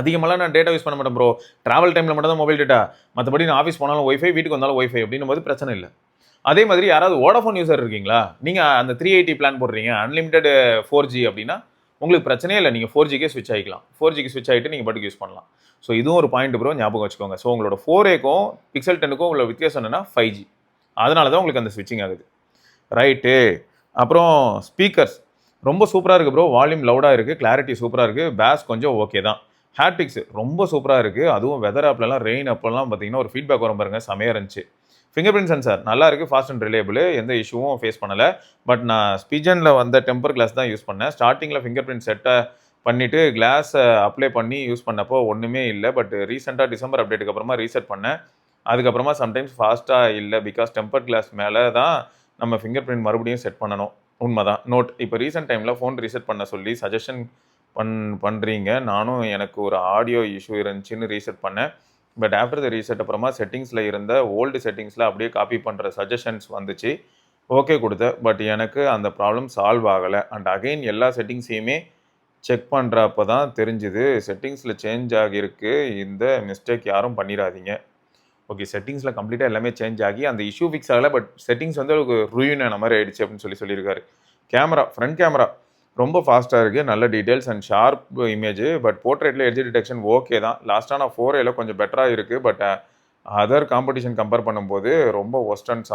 அதிகமாக நான் டேட்டா யூஸ் பண்ண மாட்டேன் ப்ரோ. ட்ராவல் டைமில் மட்டும் தான் மொபைல் டேட்டா. மற்றபடி நான் ஆஃபீஸ் போனாலும் ஒய்ஃபை, வீட்டுக்கு வந்தாலும் ஒய்ஃபை அப்படின்னும் போது பிரச்சனை இல்லை. அதே மாதிரி யாராவது வோடாஃபோன் யூசர் இருக்கீங்களா, நீங்கள் அந்த 380 பிளான் போடுறீங்க அன்லிமிட்டட் 4G அப்படின்னா உங்களுக்கு பிரச்சனையே இல்லை. நீங்கள் 4Gக்கே ஸ்விட்ச் ஆகிக்கலாம். 4Gக்கு ஸ்விட்ச் ஆகிட்டு நீங்கள் பாட்டுக்கு யூஸ் பண்ணலாம். ஸோ இதுவும் ஒரு பாயிண்ட் ப்ரோ, ஞாபகம் வச்சுக்கோங்க. ஸோ உங்களோட 4aக்கும் பிக்சல் 10க்கும் உள்ள வித்தியாசம் என்னன்னா 5G. அதனால தான் உங்களுக்கு அந்த ஸ்விட்சிங் ஆகுது. ரைட்டு. அப்புறம் ஸ்பீக்கர்ஸ் ரொம்ப சூப்பராக இருக்குது ப்ரோ. வால்யூம் லவுடாக இருக்குது, கிளாரிட்டி சூப்பராக இருக்குது, பேஸ் கொஞ்சம் ஓகே தான். ஹேட்பிக்ஸ் ரொம்ப சூப்பராக இருக்குது. அதுவும் வெதர் ஆப்லலாம் ரெயின் அப்பெல்லாம் பார்த்தீங்கன்னா ஒரு ஃபீட்பேக் வரும் பாருங்க, செமையாக இருந்துச்சு. ஃபிங்கர் பிரிண்ட் சென்சார் நல்லா இருக்குது, ஃபாஸ்ட் அண்ட் ரிலேபிள், எந்த இஷ்யூவும் ஃபேஸ் பண்ணலை. பட் நான் ஸ்பீஜனில் வந்த டெம்பர் கிளாஸ் தான் யூஸ் பண்ணேன். ஸ்டார்டிங்கில் ஃபிங்கர் பிரிண்ட் செட்டை பண்ணிவிட்டு கிளாஸை அப்ளை பண்ணி யூஸ் பண்ணப்போ ஒன்றுமே இல்லை. பட் ரீசெண்டாக டிசம்பர் அப்டேட்டுக்கு அப்புறமா ரீசெட் பண்ணேன். அதுக்கப்புறமா சம்டைம்ஸ் ஃபாஸ்ட்டாக இல்லை, பிகாஸ் டெம்பர் கிளாஸ் மேலே தான் நம்ம ஃபிங்கர் பிரிண்ட் மறுபடியும் செட் பண்ணணும். உண்மை தான். நோட் இப்போ ரீசெண்ட் டைமில் ஃபோன் ரீசெட் பண்ண சொல்லி சஜஷன் பண்ணுறீங்க. நானும் எனக்கு ஒரு ஆடியோ இஷ்யூ இருந்துச்சுன்னு ரீசெட் பண்ணேன். பட் ஆஃப்டர் த ரீசெட் அப்புறமா செட்டிங்ஸில் இருந்த ஓல்டு செட்டிங்ஸில் அப்படியே காப்பி பண்ணுற சஜஷன்ஸ் வந்துச்சு. ஓகே கொடுத்தேன். பட் எனக்கு அந்த ப்ராப்ளம் சால்வ் ஆகலை. அண்ட் அகெயின் எல்லா செட்டிங்ஸையுமே செக் பண்ணுறப்ப தான் தெரிஞ்சுது செட்டிங்ஸில் சேஞ்ச் ஆகியிருக்கு. இந்த மிஸ்டேக் யாரும் பண்ணிடாதீங்க. ஓகே, செட்டிங்ஸில் கம்ப்ளீட்டாக எல்லாமே சேஞ்ச் ஆகி அந்த இஷ்யூ ஃபிக்ஸ் ஆகலை. பட் செட்டிங்ஸ் வந்து ஒரு ரூயின் ஆன மாதிரி ஆயிடுச்சு அப்படின்னு சொல்லியிருக்காரு. கேமரா, ஃப்ரண்ட் கேமரா ரொம்ப ஃபாஸ்ட்டாக இருக்குது, நல்ல details and sharp image. But போர்ட்ரேட்டில் எட்ஜ் டிடெக்ஷன் ஓகே தான். லாஸ்ட்டாக நான் 4a கொஞ்சம் பெட்டராக இருக்குது. பட் அதர் காம்படிஷன் கம்பேர் பண்ணும்போது ரொம்ப worst and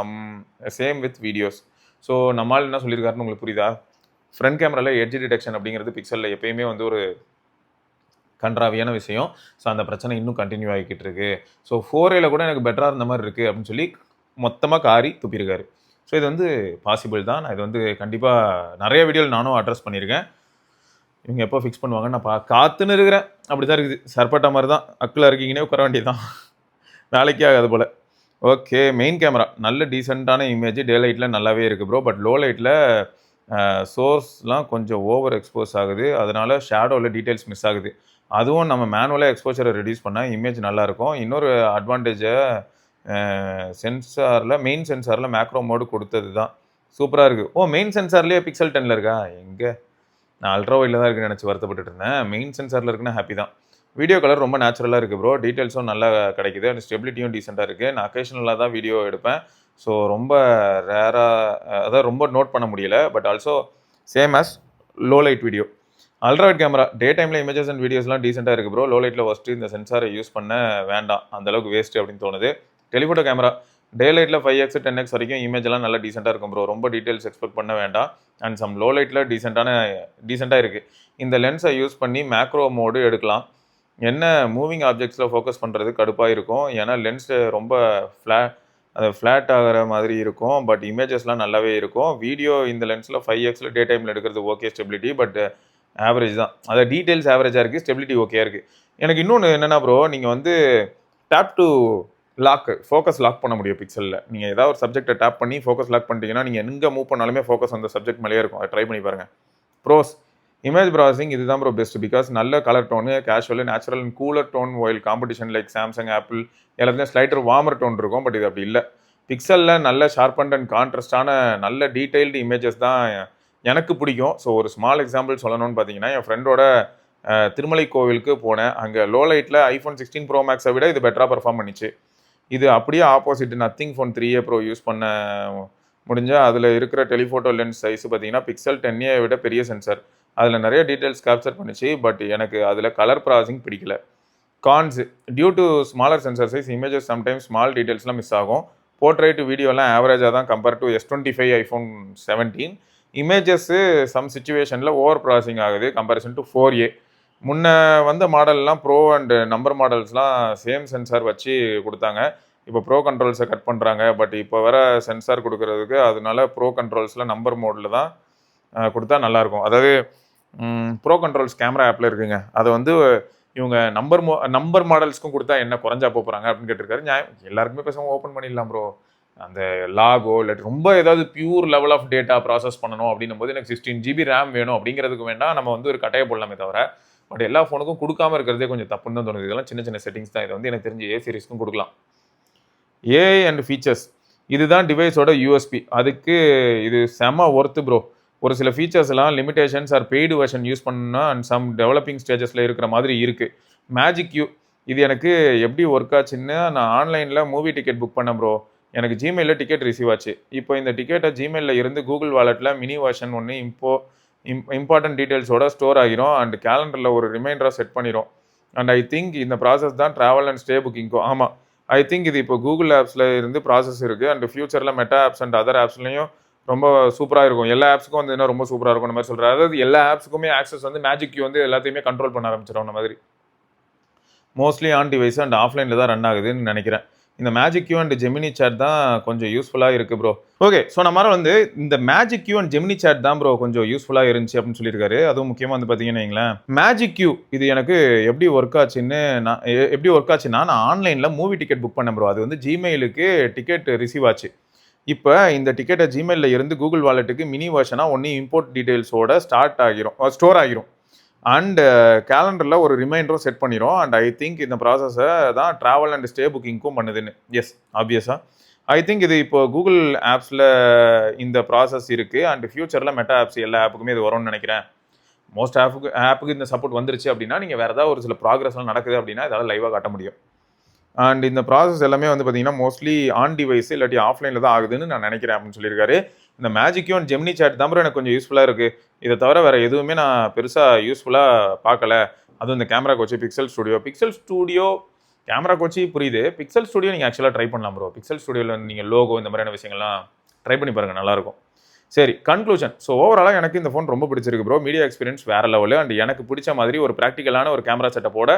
same with videos. So நம்மளால் என்ன சொல்லியிருக்காருன்னு உங்களுக்கு புரியுதா? ஃப்ரண்ட் கேமராவில் எட்ஜ் டிடெக்ஷன் அப்படிங்கிறது பிக்சலில் எப்பயுமே வந்து ஒரு கன்றாவியான விஷயம். ஸோ அந்த பிரச்சனை இன்னும் கண்டினியூ ஆகிக்கிட்டு இருக்கு. ஸோ 4ஏல கூட எனக்கு பெட்டராக இருந்த மாதிரி இருக்குது அப்படின்னு சொல்லி மொத்தமாக காரி துப்பியிருக்காரு. ஸோ இது வந்து பாசிபிள் தான். நான் இது வந்து கண்டிப்பாக நிறைய வீடியோவில் நானும் அட்ரஸ் பண்ணியிருக்கேன். இவங்க எப்போ ஃபிக்ஸ் பண்ணுவாங்க நான் காத்துன்னு இருக்கிறேன். அப்படி தான் இருக்குது. சர்பட்டா மாதிரி தான். அக்கில் இருக்கீங்கன்னே உட்கார வேண்டியதுதான். வேலைக்கே ஆகாது போல். ஓகே, மெயின் கேமரா நல்ல டீசெண்டான இமேஜ் டே லைட்டில் நல்லாவே இருக்குது ப்ரோ. பட் லோ லைட்டில் சோர்ஸ்லாம் கொஞ்சம் ஓவர் எக்ஸ்போஸ் ஆகுது. அதனால ஷேடோவில் டீட்டெயில்ஸ் மிஸ் ஆகுது. அதுவும் நம்ம மேனுவலாக எக்ஸ்போஷரை ரெடியூஸ் பண்ணால் இமேஜ் நல்லாயிருக்கும். இன்னொரு அட்வான்டேஜை சென்சாரில் மெயின் சென்சாரில் மேக்ரோ மோடு கொடுத்தது தான் சூப்பராக இருக்குது. ஓ, மெயின் சென்சார்லேயே பிக்சல் 10 இருக்கா? எங்கே நான் அல்ட்ரா வைடில் தான் இருக்குன்னு நினச்சி வருத்தப்பட்டு இருந்தேன். மெயின் சென்சாரில் இருக்குன்னா ஹாப்பி தான். வீடியோ கலர் ரொம்ப நேச்சுரலாக இருக்குது ப்ரோ. டீட்டெயில்ஸும் நல்லா கிடைக்குது. அண்ட் ஸ்டெபிலிட்டியும் டீசெண்டாக இருக்குது. நான் அக்கேஷனலாக தான் வீடியோ எடுப்பேன். ஸோ ரொம்ப ரேராக அதாவது ரொம்ப நோட் பண்ண முடியல. But also same as low light video. Ultra wide camera day டைமில் இமேஜஸ் அண்ட் வீடியோஸ்லாம் டீசெண்டாக இருக்குது ப்ரோ. லோ லைட்டில் ஃபஸ்ட்டு இந்த சென்சாரை யூஸ் பண்ண வேண்டாம், அந்தளவுக்கு வேஸ்ட்டு அப்படின்னு தோணுது. டெலிஃபோட்டோ கேமரா டே லைட்டில் 5x 10x வரைக்கும் இமேஜ் எல்லாம் நல்லா டீசெண்டாக இருக்கும் ப்ரோ. ரொம்ப டீட்டெயில்ஸ் எக்ஸ்பெக்ட் பண்ண வேண்டாம். அண்ட் சம் லோ லைட்டில் டீசெண்டாக இருக்குது. இந்த லென்ஸை யூஸ் பண்ணி மேக்ரோ மோடு எடுக்கலாம். என்ன மூவிங் ஆப்ஜெக்ட்ஸில் ஃபோக்கஸ் பண்ணுறது கடுப்பாக இருக்கும். ஏன்னா லென்ஸ் ரொம்ப ஃப்ளாட் ஆகிற மாதிரி இருக்கும். பட் இமேஜஸ்லாம் நல்லாவே இருக்கும். வீடியோ இந்த லென்ஸில் 5xல டே டைமில் எடுக்கிறது ஓகே ஸ்டெபிலிட்டி. பட் ஆவரேஜ் தான். அதாவது டீட்டெயில்ஸ் ஆவரேஜாக இருக்குது, ஸ்டெபிலிட்டி ஓகேயா இருக்குது. எனக்கு இன்னொன்று என்னென்னா ப்ரோ, நீங்கள் வந்து tap to lock focus lock பண்ண முடியும் பிக்சலில். நீங்கள் ஏதாவது ஒரு சப்ஜெக்டை டேப் பண்ணி ஃபோக்கஸ் லாக் பண்ணிட்டீங்கன்னா நீங்கள் எங்கே மூவ் பண்ணாலுமே ஃபோக்கஸ் அந்த சப்ஜெக்ட் மேலேயே இருக்கும். அதை ட்ரை பண்ணி பாருங்கள். ப்ரோஸ் இமேஜ் ப்ராசஸிங் இதுதான் ப்ரோ பெஸ்ட். பிகாஸ் நல்ல colour tone, casual, natural and cooler tone while competition like Samsung, Apple எல்லாத்துலேயும் ஸ்லைட்டர் வார்மர் டோன் இருக்கும். பட் இது அப்படி இல்லை. பிக்சலில் நல்ல ஷார்பண்ட் அண்ட் கான்ட்ராஸ்டான நல்ல டீட்டெயில்டு இமேஜஸ் தான் எனக்கு பிடிக்கும். ஸோ ஒரு ஸ்மால் எக்ஸாம்பிள் சொல்லணும்னு பார்த்தீங்கன்னா, என் ஃப்ரெண்டோட திருமலை கோவிலுக்கு போனேன். அங்கே லோ லைட்டில் ஐஃபோன் 16 ப்ரோ மேக்ஸை விட இது பெட்டராக பர்ஃபார்ம் பண்ணிச்சு. இது அப்படியே opposite nothing phone 3A bro use பண்ண முடிஞ்சால் அதில் இருக்கிற டெலிஃபோட்டோ லென்ஸ் சைஸ் பார்த்தீங்கன்னா பிக்சல் 10A விட பெரிய சென்சார். அதில் நிறைய டீட்டெயில்ஸ் கேப்சர் பண்ணிச்சு. பட் எனக்கு அதில் கலர் ப்ராசஸிங் பிடிக்கல. Cons due to smaller sensor size images sometimes small டீட்டெயில்ஸ்லாம் மிஸ் ஆகும். போர்ட்ரேட் வீடியோலாம் ஆவரேஜாக தான் compare to S25 iPhone 17. Images some சுச்சுவேஷனில் ஓவர் ப்ராசஸிங் ஆகுது கம்பேரிசன் டு 4A. முன்ன வந்த மாடல்லாம் ப்ரோ அண்டு நம்பர் மாடல்ஸ்லாம் சேம் சென்சார் வச்சு கொடுத்தாங்க. இப்போ ப்ரோ கண்ட்ரோல்ஸை கட் பண்ணுறாங்க. பட் இப்போ வர சென்சார் கொடுக்குறதுக்கு அதனால ப்ரோ கண்ட்ரோல்ஸில் நம்பர் மோடில் தான் கொடுத்தா நல்லாயிருக்கும். அதாவது ப்ரோ கண்ட்ரோல்ஸ் கேமரா ஆப்பில் இருக்குங்க. அதை வந்து இவங்க நம்பர் மாடல்ஸ்க்கும் கொடுத்தா என்ன குறைஞ்சா போகிறாங்க அப்படின்னு கேட்டிருக்காரு. நியாயம். எல்லாருக்குமே பேசாமல் ஓப்பன் பண்ணிடலாம் ப்ரோ. அந்த லாகோ இல்லாட்டி ரொம்ப ஏதாவது pure level of data process பண்ணணும் அப்படின்னும் போது எனக்கு 16 GB ரேம் வேணும் அப்படிங்கிறதுக்கு வேண்டாம் நம்ம வந்து ஒரு கட்டையை போடலாமே தவிர, பட் எல்லா ஃபோனுக்கும் கொடுக்காம இருக்கிறதே கொஞ்சம் தப்புன்னு தான் தோணுது. இதெல்லாம் சின்ன சின்ன செட்டிங்ஸ் தான். இதை வந்து எனக்கு தெரிஞ்சு ஏ சீரிஸ்க்கும் கொடுக்கலாம். ஏஐ அண்ட் ஃபீச்சர்ஸ் இதுதான் டிவைஸோட யூஎஸ்பி. அதுக்கு இது செம ஒர்த்து ப்ரோ. ஒரு சில ஃபீச்சர்ஸ்லாம் limitations or paid version use பண்ணால் அண்ட் சம் டெவலப்பிங் ஸ்டேஜஸில் இருக்கிற மாதிரி இருக்குது. மேஜிக் கியூ இது எனக்கு எப்படி ஒர்க் ஆச்சுன்னு நான் ஆன்லைனில் மூவி டிக்கெட் புக் பண்ணேன் ப்ரோ. எனக்கு ஜிமெயிலில் டிக்கெட் ரிசீவ் ஆச்சு. இப்போ இந்த டிக்கெட்டை ஜிமெயிலில் இருந்து கூகுள் வாலெட்டில் மினி வெர்ஷன் ஒன்று இம்பார்ட்டன்ட் டீட்டெயில்ஸோட ஸ்டோர் ஆகிரும் அண்ட் கேலண்டரில் ஒரு ரிமைண்டராக செட் பண்ணிடும். அண்ட் ஐ திங்க் இந்த ப்ராசஸ் தான் ட்ராவல் அண்ட் ஸ்டே புக்கிங்கும். ஆமாம், ஐ திங்க் இது இப்போ கூகுள் ஆப்ஸில் இருந்து ப்ராசஸ் இருக்குது. அண்ட் ஃபியூச்சரில் மெட்டா ஆப்ஸ் அண்ட் அதர் ஆப்ஸ்லையும் ரொம்ப சூப்பராக இருக்கும். எல்லா ஆப்ஸுக்கும் வந்து என்ன ரொம்ப சூப்பராக இருக்கும் அந்த மாதிரி சொல்கிறாரு. அதாவது எல்லா ஆப்ஸுக்குமே ஆக்சஸ் வந்து மேஜிக் கியூ வந்து எல்லாத்தையுமே கண்ட்ரோல் பண்ண ஆரம்பிச்சிடும். அந்த மாதிரி மோஸ்ட்லி ஆன் டிவைஸ் அண்ட் ஆஃப்லைனில் தான் ரன் ஆகுதுன்னு நினைக்கிறேன். இந்த magic Q and Gemini chat தான் கொஞ்சம் யூஸ்ஃபுல்லாக இருக்குது ப்ரோ. ஓகே, ஸோ நம்ம வந்து இந்த magic Q and Gemini chat தான் ப்ரோ கொஞ்சம் யூஸ்ஃபுல்லாக இருந்துச்சு அப்படின்னு சொல்லியிருக்காரு. அதுவும் முக்கியமாக வந்து பார்த்தீங்கன்னா வைங்களேன், மேஜிக் கியூ இது எனக்கு எப்படி ஒர்க் ஆச்சுன்னா நான் ஆன்லைனில் மூவி டிக்கெட் புக் பண்ணேன் ப்ரோ. அது வந்து ஜிமெயிலுக்கு டிக்கெட் ரிசீவ் ஆச்சு. இப்போ இந்த டிக்கெட்டை ஜிமெயிலில் இருந்து கூகுள் வாலெட்டுக்கு மினி வெர்ஷனாக ஒன்று இம்போர்ட் டீட்டெயில்ஸோட ஸ்டோர் ஆகிரும். அண்ட் கேலண்டரில் ஒரு ரிமைண்டரும் செட் பண்ணிடும். அண்ட் ஐ திங்க் இந்த ப்ராசஸை தான் ட்ராவல் அண்ட் ஸ்டே புக்கிங்க்கும் பண்ணுதுன்னு. எஸ், ஆப்வியஸாக ஐ திங்க் இது இப்போ கூகுள் ஆப்ஸில் இந்த ப்ராசஸ் இருக்குது. அண்ட் ஃபியூச்சரில் மெட்டா ஆப்ஸ் எல்லா ஆப்புக்குமே இது வரும்னு நினைக்கிறேன். மோஸ்ட் ஆப்புக்கு இந்த சப்போர்ட் வந்துருச்சு அப்படின்னா நீங்கள் வேறு ஏதாவது ஒரு சில ப்ராக்ரஸ்லாம் நடக்குது அப்படின்னா இதால் லைவாக காட்ட முடியும். அண்ட் இந்த ப்ராசஸ் எல்லாமே வந்து பார்த்தீங்கன்னா மோஸ்ட்லி ஆன் டிவைஸ் இல்லாட்டி ஆஃப்லைனில் தான் ஆகுதுன்னு நான் நினைக்கிறேன் அப்படின்னு சொல்லியிருக்காரு. இந்த magic Q and Gemini chat தான் எனக்கு கொஞ்சம் யூஸ்ஃபுல்லாக இருக்குது. இதை தவிர வேறு எதுவுமே நான் பெருசாக யூஸ்ஃபுல்லாக பார்க்கல. அதுவும் இந்த camera coach pixel studio camera coach புரியுது. பிக்சல் ஸ்டூடியோ நீங்கள் ஆக்சுவலாக ட்ரை பண்ணலாம் ப்ரோ. பிக்சல் ஸ்டூடியோவில் நீங்கள் லோகோ இந்த மாதிரியான விஷயங்கள்லாம் ட்ரை பண்ணி பாருங்கள், நல்லாயிருக்கும். சரி, கன்க்ளூஷன். ஸோ ஓவராலாக எனக்கு இந்த ஃபோன் ரொம்ப பிடிச்சிருக்கு ப்ரோ. மீடியா எக்ஸ்பீரியன்ஸ் வேற லெவலு. அண்ட் எனக்கு பிடிச்ச மாதிரி ஒரு ப்ராக்டிக்கலான ஒரு கேமரா செட்டப்போட.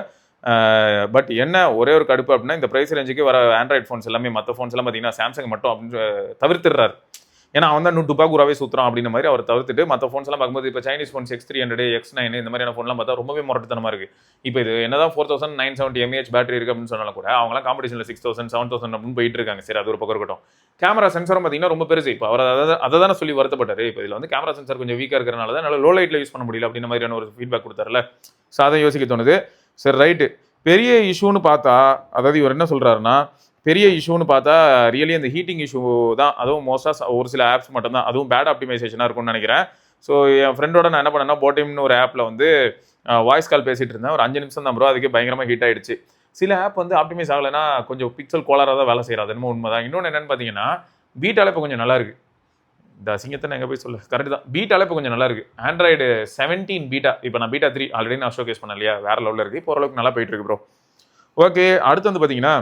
பட் என்ன ஒரே ஒரு கடுப்பு அப்படின்னா, இந்த ப்ரைஸ் ரேஞ்சுக்கு வர ஆண்ட்ராய்ட் ஃபோன்ஸ் எல்லாமே மற்ற ஃபோன்ஸ் எல்லாம் பார்த்தீங்கன்னா சாம்சங் மட்டும் அப்படின்னு தவிர்த்துடுறாரு. ஏன்னா அவன் தான் இன்னும் டுபாகூராவே சுற்றுறான் அப்படின்ற மாதிரி அவர் தவிர்த்துட்டு மற்ற ஃபோன்ஸ் எல்லாம் பார்க்கும்போது இப்போ சைனீஸ் ஃபோன்ஸ் X300 X9 இந்த மாதிரியான ஃபோன்லாம் பார்த்தா ரொம்பவே முரட்டுத்தனமா இருக்கு. இப்போ இது என்னதான் 4970 mAh பேட்டரி இருக்கு அப்படின்னு சொன்னாலும் கூட அவங்களாம் காம்படிஷனில் 6000 7000 அப்படின்னு போயிட்டு இருக்காங்க. சரி, அது ஒரு பக்கம் இருக்கட்டும். கேமரா சென்சரும் பார்த்தீங்கன்னா ரொம்ப பெருசு. இப்போ அவர் அதை தானே சொல்லி வருத்தப்பட்டாரு. இப்போ இதில் வந்து கேமரா சென்சர் கொஞ்சம் வீக்காக இருக்கிறனால தான் நல்ல லோ லைட்டில் யூஸ் பண்ண முடியல அப்படின்ற மாதிரியான ஒரு ஃபீட்பேக் கொடுத்தாருல. ஸோ அதை யோசிக்க தோணுது. சரி, ரைட்டு. பெரிய இஷ்யூன்னு பார்த்தா, அதாவது இவர் என்ன சொல்றாருன்னா, பெரிய இஷ்யூன்னு பார்த்தா ரியலி அந்த ஹீட்டிங் இஷ்யூ தான். அதுவும் மோஸ்ட்டாக ஒரு சில ஆப்ஸ் மட்டும் தான், அதுவும் பேட் ஆப்டிமைசேஷனாக இருக்கும்னு நினைக்கிறேன். ஸோ என் ஃப்ரெண்டோட நான் என்ன பண்ணேன்னா, போட்டிம்னு ஒரு ஆப்பில் வந்து வாய்ஸ் கால் பேசிட்டு இருந்தேன். ஒரு 5 நிமிஷம் தான் ப்ரோ, அதுக்கே பயங்கரமாக ஹீட் ஆயிடுச்சு. சில ஆப் வந்து ஆப்டிமைஸ் ஆகலைன்னா கொஞ்சம் பிக்சல் கோளாராக தான் வேலை செய்யறாது. என்னமோ உண்மைதான். இன்னொன்று என்னன்னு பார்த்தீங்கன்னா, பீட்டால இப்போ கொஞ்சம் நல்லா இருக்கு. இந்த அசிங்கத்தை எங்கே போய் சொல்ல, கரெக்ட் தான். பீட்டால இப்போ கொஞ்சம் நல்லா இருக்கு. ஆண்ட்ராய்டு 17 பீட்டா, இப்போ நான் பீட்டா 3 ஆல்ரெடி நான் ஷோகேஸ் பண்ணேன் இல்லையா, வேற லெவலில் இருக்கு. இப்போ ஓரளவுக்கு நல்லா போயிட்டு இருக்கு ப்ரோ. ஓகே, அடுத்து வந்து பார்த்தீங்கன்னா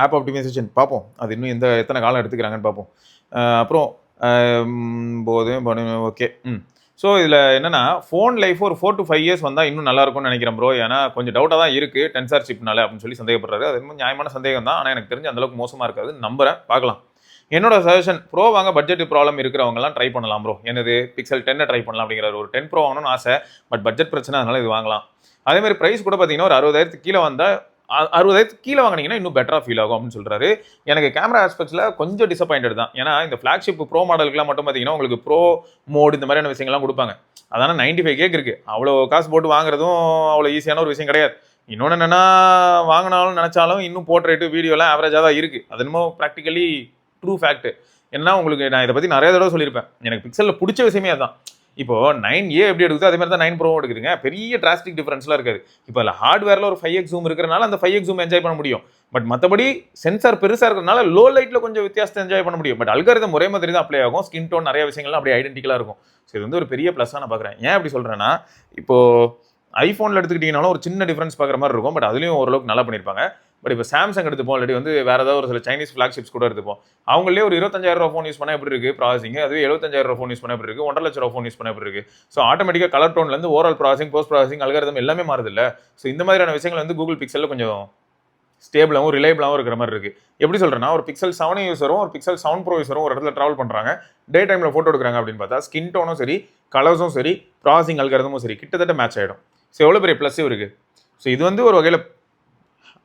ஆப் ஆப்டிமைசேஷன் பார்ப்போம். அது இன்னும் எத்தனை காலம் எடுத்துக்கிறாங்கன்னு பார்ப்போம். அப்புறம் ஓகே. ஸோ இதில் என்னன்னா, ஃபோன் லைஃப் ஒரு 4 to 5 years வந்தால் இன்னும் நல்லா இருக்கும்னு நினைக்கிறேன் ப்ரோ. ஏன்னா கொஞ்சம் டவுட்டாக தான் இருக்குது டென்சார் சிப்னால அப்படின்னு சொல்லி சந்தேகப்படுறாரு. அது இன்னும் நியாயமான சந்தேகம் தான். ஆனால் எனக்கு தெரிஞ்சு அந்தளவுக்கு மோசமாக இருக்காது நம்புறேன். பார்க்கலாம். என்னோட சஜஷன், ப்ரோ வாங்க பட்ஜெட் ப்ராப்ளம் இருக்கிறவங்கலாம் ட்ரை பண்ணலாம் ப்ரோ. என்னது Pixel 10 ட்ரை பண்ணலாம் அப்படிங்கிறாரு. ஒரு 10 Pro வாங்கணும்னு ஆசை, பட் பட்ஜெட் பிரச்சனை, அதனால இது வாங்கலாம். அதே மாதிரி ப்ரைஸ் கூட பார்த்தீங்கன்னா ஒரு 60,000 கீழே வந்தால் 60,000 கீழே வாங்கினீங்கன்னா இன்னும் பெட்டராக ஃபீல் ஆகும் அப்படின்னு சொல்றாரு. எனக்கு கேமரா ஆஸ்பெக்ட்ஸில் கொஞ்சம் டிசப்பாயிண்டட் தான். ஏன்னா இந்த ஃபிளாக்ஷிப் ப்ரோ மாடலுக்குலாம் மட்டும் பார்த்தீங்கன்னா உங்களுக்கு ப்ரோ மோட் இந்த மாதிரியான விஷயங்கள்லாம் கொடுப்பாங்க. அதான 95K இருக்கு. அவ்வளோ காசு போட்டு வாங்குறதும் அவ்வளோ ஈஸியான ஒரு விஷயம் கிடையாது. இன்னொன்று என்னன்னா, வாங்கினாலும் நினைச்சாலும் இன்னும் போர்ட்ரேட்டு வீடியோலாம் ஆவரேஜாக தான் இருக்கு. அது என்னமோ ப்ராக்டிக்கலி ட்ரூ ஃபேக்ட். ஏன்னா உங்களுக்கு நான் இதை பற்றி நிறைய தடவை சொல்லியிருப்பேன். எனக்கு பிக்சலில் பிடிச்ச விஷயமே அதுதான். இப்போ 9A எப்படி எடுக்குதோ அதே மாதிரி தான் 9 Pro எடுக்குதுங்க. பெரிய டிராஸ்டிக் டிஃபரன்ஸ்லாம் இருக்காது. இப்போ அதில் ஹார்ட்வேரில் ஒரு 5x ஜூம் இருக்கிறனால அந்த 5x ஜூம் என்ஜாய் பண்ண முடியும். பட் மற்றபடி சென்சார் பெருசாக இருக்கிறனால லோ லைட்டில் கொஞ்சம் வித்தியாசத்தை என்ஜாய் பண்ண முடியும். பட் அல்காரிதம் ஒரே மாதிரி தான் அப்ளை ஆகும். ஸ்கின் டோன் நிறைய விஷயங்கள்லாம் அப்படியே ஐடென்டிக்கலாக இருக்கும். ஸோ இது வந்து ஒரு பெரிய ப்ளஸ்ஸாக நான் பார்க்குறேன். ஏன் அப்படி சொல்கிறேன்னா, இப்போ ஐஃபோனில் எடுத்துக்கிட்டிங்கனாலும் ஒரு சின்ன டிஃபரன்ஸ் பார்க்குற மாதிரி இருக்கும். பட் அதுலேயும் ஓரளவுக்கு நல்லா பண்ணியிருப்பாங்க. பட் இப்போ சாம்சங் எடுத்துப்போம், இல்லாட்டி வந்து வேறு ஏதாவது ஒரு சில சைனீஸ் ஃபிளாக்ஷிப்ஸ் கூட எடுத்துப்போம். அவங்களே ஒரு 25,000 ஃபோன் யூஸ் பண்ணால் எப்படி இருக்குது ப்ராசஸிங், அதுவே 75,000 ஃபோன் யூஸ் பண்ணால் எப்படி இருக்குது, 1,50,000 ஃபோன் யூஸ் பண்ணால் எப்படி இருக்குது. ஸோ ஆட்டோமேட்டிக்காக கலர் டோன்லேருந்து overall processing, post processing, algorithm எல்லாமே மாறுது இல்லை. ஸோ இந்த மாதிரியான விஷயங்கள் வந்து கூகுள் பிக்சலில் கொஞ்சம் ஸ்டேபிளாகவும் ரிலையபிளாகவும் இருக்கிற மாதிரி இருக்குது. எப்படி சொல்கிறேன்னா, ஒரு Pixel 7 யூஸரும் ஒரு Pixel 7 Pro யூஸரும் ஒரு இடத்துல ட்ராவல் பண்ணுறாங்க, டே டைமில் ஃபோட்டோ எடுக்கிறாங்க அப்படின்னு பார்த்தா ஸ்கின் டோனும் சரி, கலர்ஸும் சரி, ப்ராசஸிங் அல்காரிதமும் சரி கிட்டத்தட்ட மேட்ச் ஆகிடும். ஸோ எவ்வளோ பெரிய ப்ளஸ்ஸும் இருக்குது. ஸோ இது வந்து ஒரு வகையில்